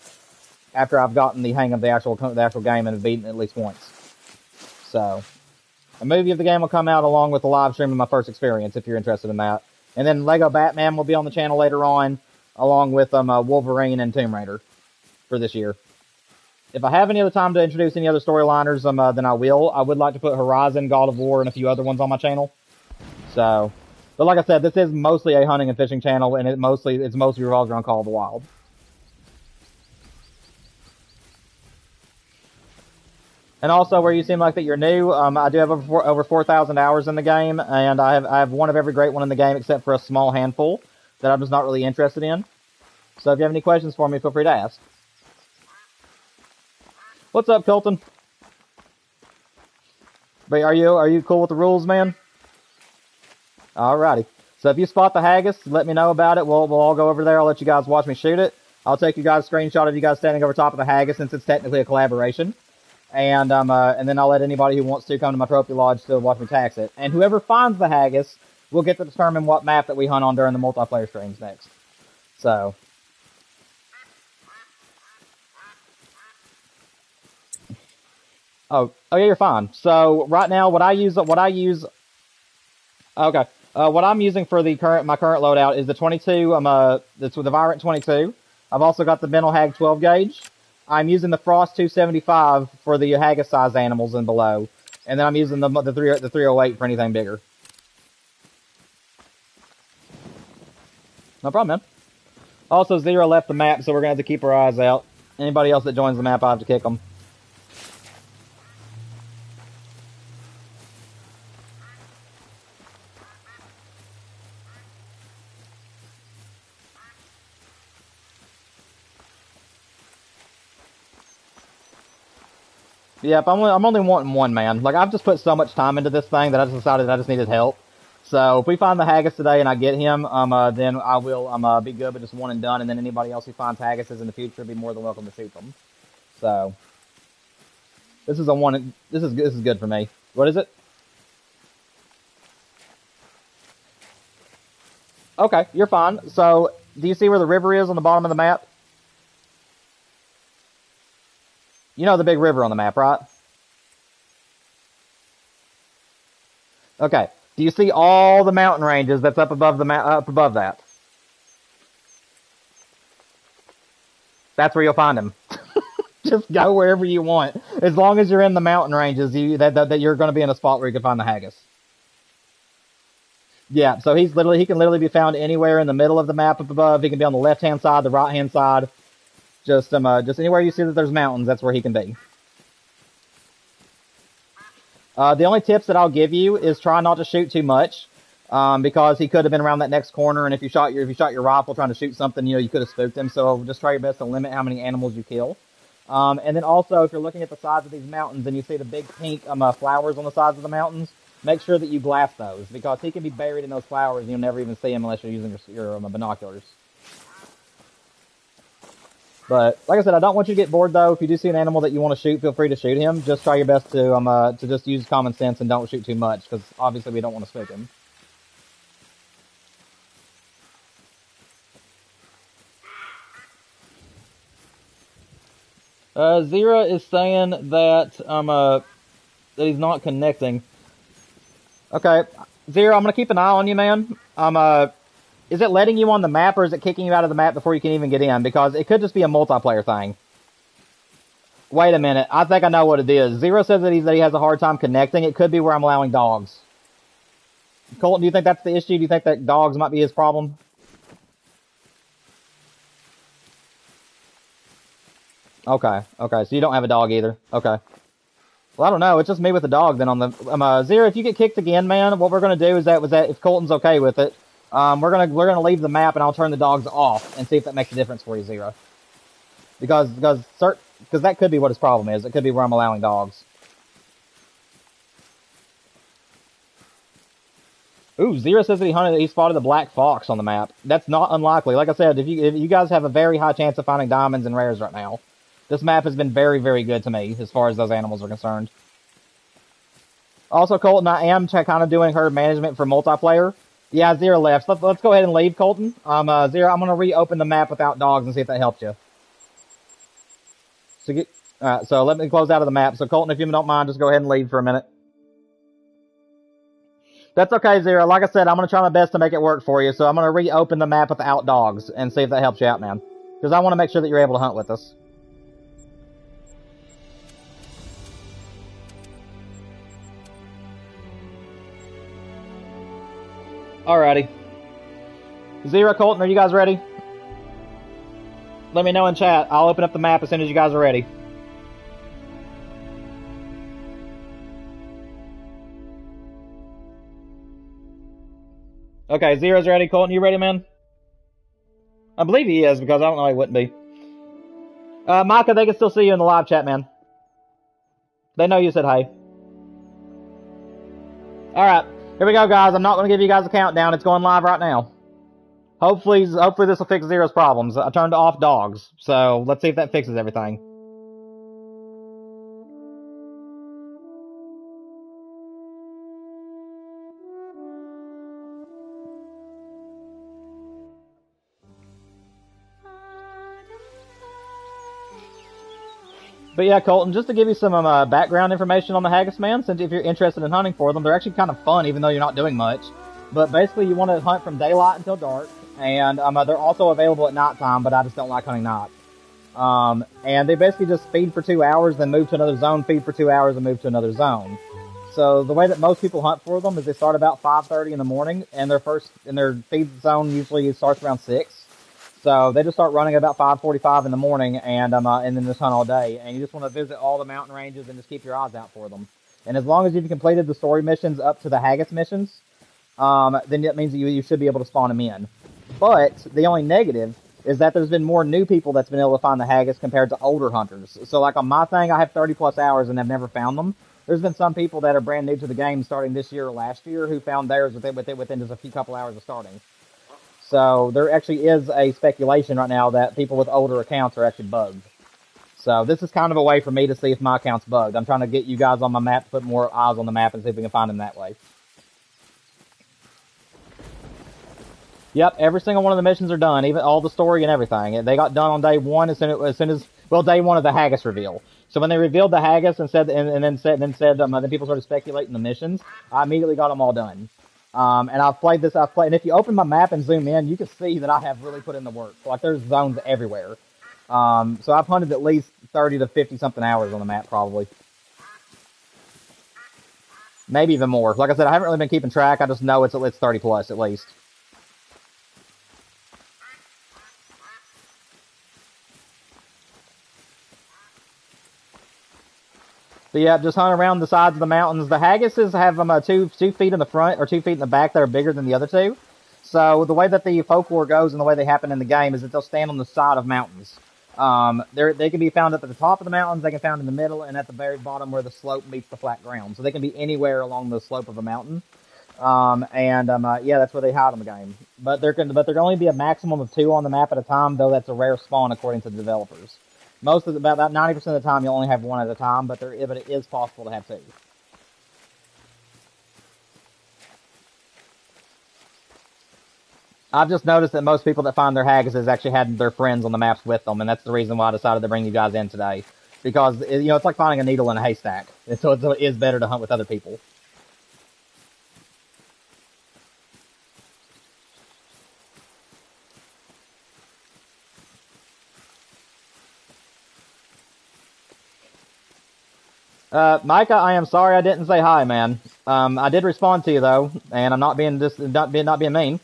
after I've gotten the hang of the actual game and have beaten it at least once. So a movie of the game will come out along with the live stream of my first experience, if you're interested in that. And then Lego Batman will be on the channel later on, along with Wolverine and Tomb Raider for this year. If I have any other time to introduce any other storyliners, then I will. I would like to put Horizon, God of War, and a few other ones on my channel. So, but like I said, this is mostly a hunting and fishing channel, and it's mostly revolves around Call of the Wild. And also, where you seem like that you're new, I do have over 4,000 hours in the game, and I have one of every great one in the game except for a small handful that I'm just not really interested in. So if you have any questions for me, feel free to ask. What's up, Colton? But are you cool with the rules, man? Alrighty. So if you spot the Haggis, let me know about it. We'll all go over there. I'll let you guys watch me shoot it. I'll take you guys a screenshot of you guys standing over top of the Haggis, since it's technically a collaboration. And then I'll let anybody who wants to come to my trophy lodge to watch me tax it. And whoever finds the Haggis will get to determine what map that we hunt on during the multiplayer streams next. So Oh yeah, you're fine. So right now, okay, what I'm using for my current loadout is the 22. That's with the Virant 22. I've also got the Mental Hag 12 gauge. I'm using the Frost 275 for the Haggis size animals and below, and then I'm using the 308 for anything bigger. No problem, man. Also, Zero left the map, so we're gonna have to keep our eyes out. Anybody else that joins the map, I have to kick them. Yep, I'm only wanting one, man. Like, I've just put so much time into this thing that I just decided I just needed help. So if we find the Haggis today and I get him, then I will be good with just one and done. And then anybody else who finds Haggises in the future will be more than welcome to shoot them. So this is a one. This is good for me. What is it? Okay, you're fine. So do you see where the river is on the bottom of the map? You know the big river on the map, right? Okay. Do you see all the mountain ranges that's up above up above that? That's where you'll find him. Just go wherever you want, as long as you're in the mountain ranges. That you're going to be in a spot where you can find the Haggis. Yeah, so he can literally be found anywhere in the middle of the map up above. He can be on the left hand side, the right hand side, just anywhere you see that there's mountains. That's where he can be. The only tips that I'll give you is try not to shoot too much, because he could have been around that next corner, and if you shot your rifle trying to shoot something, you could have spooked him. So just try your best to limit how many animals you kill. And then also, if you're looking at the sides of these mountains and you see the big pink flowers on the sides of the mountains, make sure that you blast those, because he can be buried in those flowers and you'll never even see him unless you're using your binoculars. But like I said, I don't want you to get bored though. If you do see an animal that you want to shoot, feel free to shoot him. Just try your best to just use common sense and don't shoot too much, because obviously we don't want to spook him. Zira is saying that he's not connecting. Okay, Zira, I'm gonna keep an eye on you, man. Is it letting you on the map, or is it kicking you out of the map before you can even get in? Because it could just be a multiplayer thing. Wait a minute. I think I know what it is. Zero says that he has a hard time connecting. It could be where I'm allowing dogs. Colton, do you think that's the issue? Do you think that dogs might be his problem? Okay. Okay. So you don't have a dog either. Okay. Well, I don't know. It's just me with the dog then on the Zero. If you get kicked again, man, what we're gonna do is that if Colton's okay with it, we're gonna leave the map and I'll turn the dogs off and see if that makes a difference for you, Zero. Because that could be what his problem is. It could be where I'm allowing dogs. Ooh, Zero says that he spotted the black fox on the map. That's not unlikely. Like I said, if you guys have a very high chance of finding diamonds and rares right now. This map has been very, very good to me as far as those animals are concerned. Also, Colton, I am kind of doing herd management for multiplayer. Yeah, Zero left. Let's go ahead and leave, Colton. Zero, I'm gonna reopen the map without dogs and see if that helps you. So let me close out of the map. So Colton, if you don't mind, just go ahead and leave for a minute. That's okay, Zero. Like I said, I'm gonna try my best to make it work for you. So I'm gonna reopen the map without dogs and see if that helps you out, man. Because I want to make sure that you're able to hunt with us. Alrighty. Zero, Colton, are you guys ready? Let me know in chat. I'll open up the map as soon as you guys are ready. Okay, Zero's ready. Colton, you ready, man? I believe he is, because I don't know he wouldn't be. Micah, they can still see you in the live chat, man. They know you said hey. Alright, here we go, guys. I'm not going to give you guys a countdown. It's going live right now. Hopefully this will fix Zero's problems. I turned off dogs, so let's see if that fixes everything. But yeah, Colton, just to give you some background information on the Haggis, man, since if you're interested in hunting for them, they're actually kind of fun, even though you're not doing much. But basically, you want to hunt from daylight until dark, and they're also available at nighttime, but I just don't like hunting night. And they basically just feed for 2 hours, then move to another zone, feed for 2 hours, and move to another zone. So the way that most people hunt for them is they start about 5:30 in the morning, and their feed zone usually starts around 6. So they just start running about 5:45 in the morning, and then just hunt all day. And you just want to visit all the mountain ranges and just keep your eyes out for them. And as long as you've completed the story missions up to the Haggis missions, then that means that you should be able to spawn them in. But the only negative is that there's been more new people that's been able to find the Haggis compared to older hunters. So like on my thing, I have 30 plus hours and have never found them. There's been some people that are brand new to the game starting this year or last year who found theirs within just a couple hours of starting. So there actually is a speculation right now that people with older accounts are actually bugged. So this is kind of a way for me to see if my account's bugged. I'm trying to get you guys on my map to put more eyes on the map and see if we can find them that way. Yep, every single one of the missions are done, even all the story and everything. They got done on day one as soon as day one of the Haggis reveal. So when they revealed the Haggis and then people started speculating the missions, I immediately got them all done. And and if you open my map and zoom in, you can see that I have really put in the work. Like there's zones everywhere. So I've hunted at least 30 to 50 something hours on the map probably. Maybe even more. Like I said, I haven't really been keeping track. I just know it's 30 plus at least. So yeah, just hunt around the sides of the mountains. The Haggises have two feet in the front or 2 feet in the back that are bigger than the other two. So the way that the folklore goes and the way they happen in the game is that they'll stand on the side of mountains. They can be found up at the top of the mountains, they can be found in the middle, and at the very bottom where the slope meets the flat ground. So they can be anywhere along the slope of a mountain. Yeah, that's where they hide in the game. But there can only be a maximum of 2 on the map at a time, though that's a rare spawn according to the developers. About 90% of the time, you'll only have 1 at a time, but it is possible to have 2. I've just noticed that most people that find their Haggises actually had their friends on the maps with them, and that's the reason why I decided to bring you guys in today. Because, it's like finding a needle in a haystack. And so it is better to hunt with other people. Micah, I am sorry I didn't say hi, man. I did respond to you though, and I'm not being mean,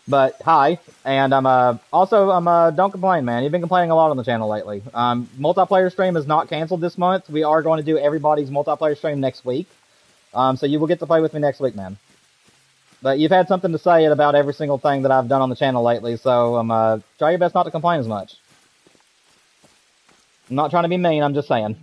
but hi. And don't complain, man. You've been complaining a lot on the channel lately. Multiplayer stream is not canceled this month. We are going to do everybody's multiplayer stream next week. So you will get to play with me next week, man. But you've had something to say about every single thing that I've done on the channel lately, so try your best not to complain as much. I'm not trying to be mean, I'm just saying.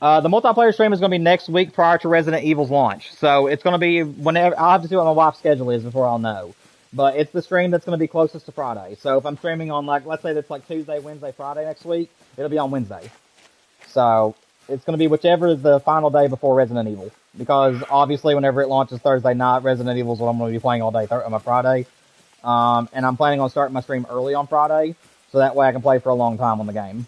The multiplayer stream is going to be next week prior to Resident Evil's launch. So it's going to be whenever, I'll have to see what my wife's schedule is before I'll know. But it's the stream that's going to be closest to Friday. So if I'm streaming on let's say it's like Tuesday, Wednesday, Friday next week, it'll be on Wednesday. So it's going to be whichever is the final day before Resident Evil. Because obviously whenever it launches Thursday night, Resident Evil is what I'm going to be playing all day on my Friday. And I'm planning on starting my stream early on Friday. So that way I can play for a long time on the game.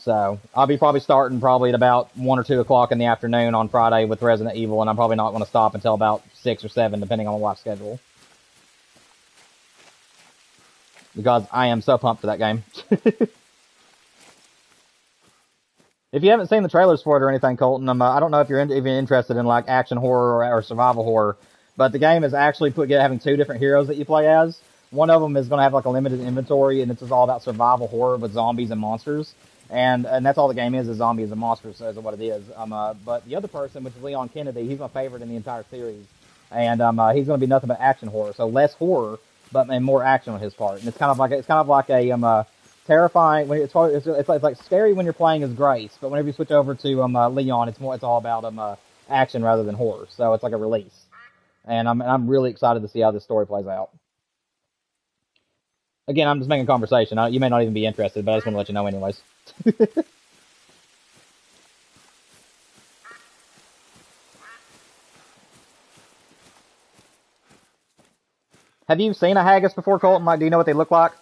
So I'll be probably starting at about 1 or 2 o'clock in the afternoon on Friday with Resident Evil, and I'm probably not going to stop until about 6 or 7, depending on my wife's schedule. Because I am so pumped for that game. If you haven't seen the trailers for it or anything, Colton, I don't know if you're even interested in like action horror or survival horror, but the game is actually having 2 different heroes that you play as. One of them is going to have like a limited inventory, and it's just all about survival horror with zombies and monsters. And that's all the game is zombies and monsters, so is what it is. But the other person, which is Leon Kennedy, he's my favorite in the entire series. And he's going to be nothing but action horror, so less horror, and more action on his part. And it's kind of like a terrifying. It's like scary when you're playing as Grace, but whenever you switch over to Leon, it's all about action rather than horror. So it's like a release. And I'm really excited to see how this story plays out. Again, I'm just making conversation. You may not even be interested, but I just want to let you know anyways. Have you seen a Haggis before, Colton? Like, do you know what they look like?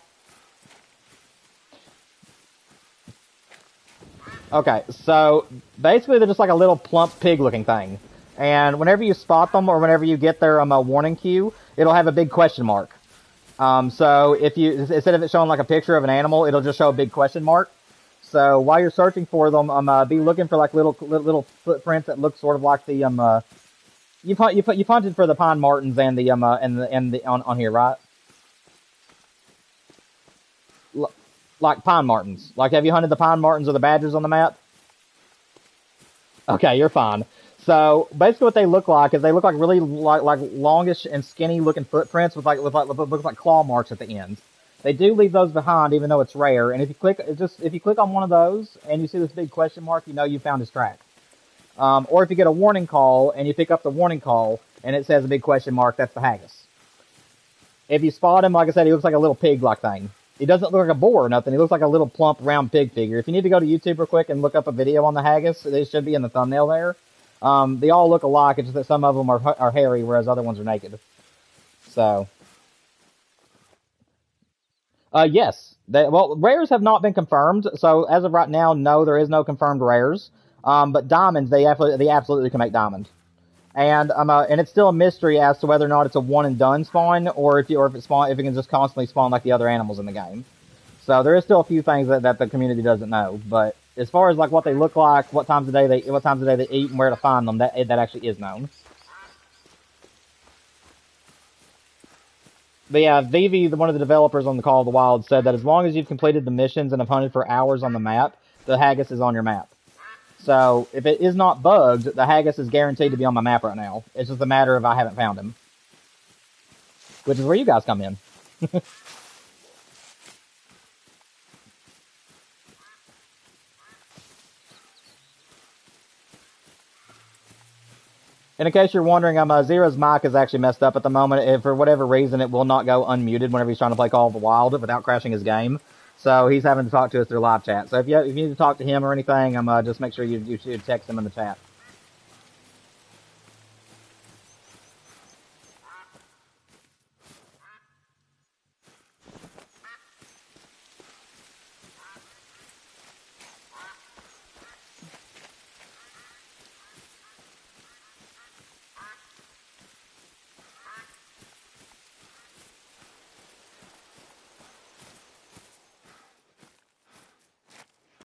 Okay, so basically they're just like a little plump pig-looking thing. And whenever you spot them or whenever you get their warning cue, it'll have a big question mark. So if you, instead of it showing like a picture of an animal, it'll just show a big question mark. So while you're searching for them, be looking for like little footprints that look sort of like the you've hunted for the pine martens and the on here, right? L like pine martens. Like, have you hunted the pine martens or the badgers on the map? Okay, you're fine. So basically, what they look like is they look like really like longish and skinny looking footprints with looks like claw marks at the ends. They do leave those behind, even though it's rare. And if you click on one of those and you see this big question mark, you know you found his track. Or if you get a warning call and you pick up the warning call and it says a big question mark, that's the haggis. If you spot him, like I said, he looks like a little pig-like thing. He doesn't look like a boar or nothing. He looks like a little plump, round pig figure. If you need to go to YouTube real quick and look up a video on the haggis, they should be in the thumbnail there. They all look alike. It's just that some of them are hairy, whereas other ones are naked. So, yes. Well, rares have not been confirmed. So as of right now, no, there is no confirmed rares. But diamonds, they absolutely can make diamond. And it's still a mystery as to whether or not it's a one and done spawn, or if it can just constantly spawn like the other animals in the game. So there is still a few things that the community doesn't know. But as far as like what they look like, what times of day they eat, and where to find them, that actually is known. But yeah, Vivi, one of the developers on the Call of the Wild, said that as long as you've completed the missions and have hunted for hours on the map, the haggis is on your map. So, if it is not bugged, the haggis is guaranteed to be on my map right now. It's just a matter of I haven't found him. Which is where you guys come in. And in case you're wondering, Zero's mic is actually messed up at the moment. If for whatever reason, it will not go unmuted whenever he's trying to play Call of the Wild without crashing his game. So he's having to talk to us through live chat. So if you need to talk to him or anything, just make sure you text him in the chat.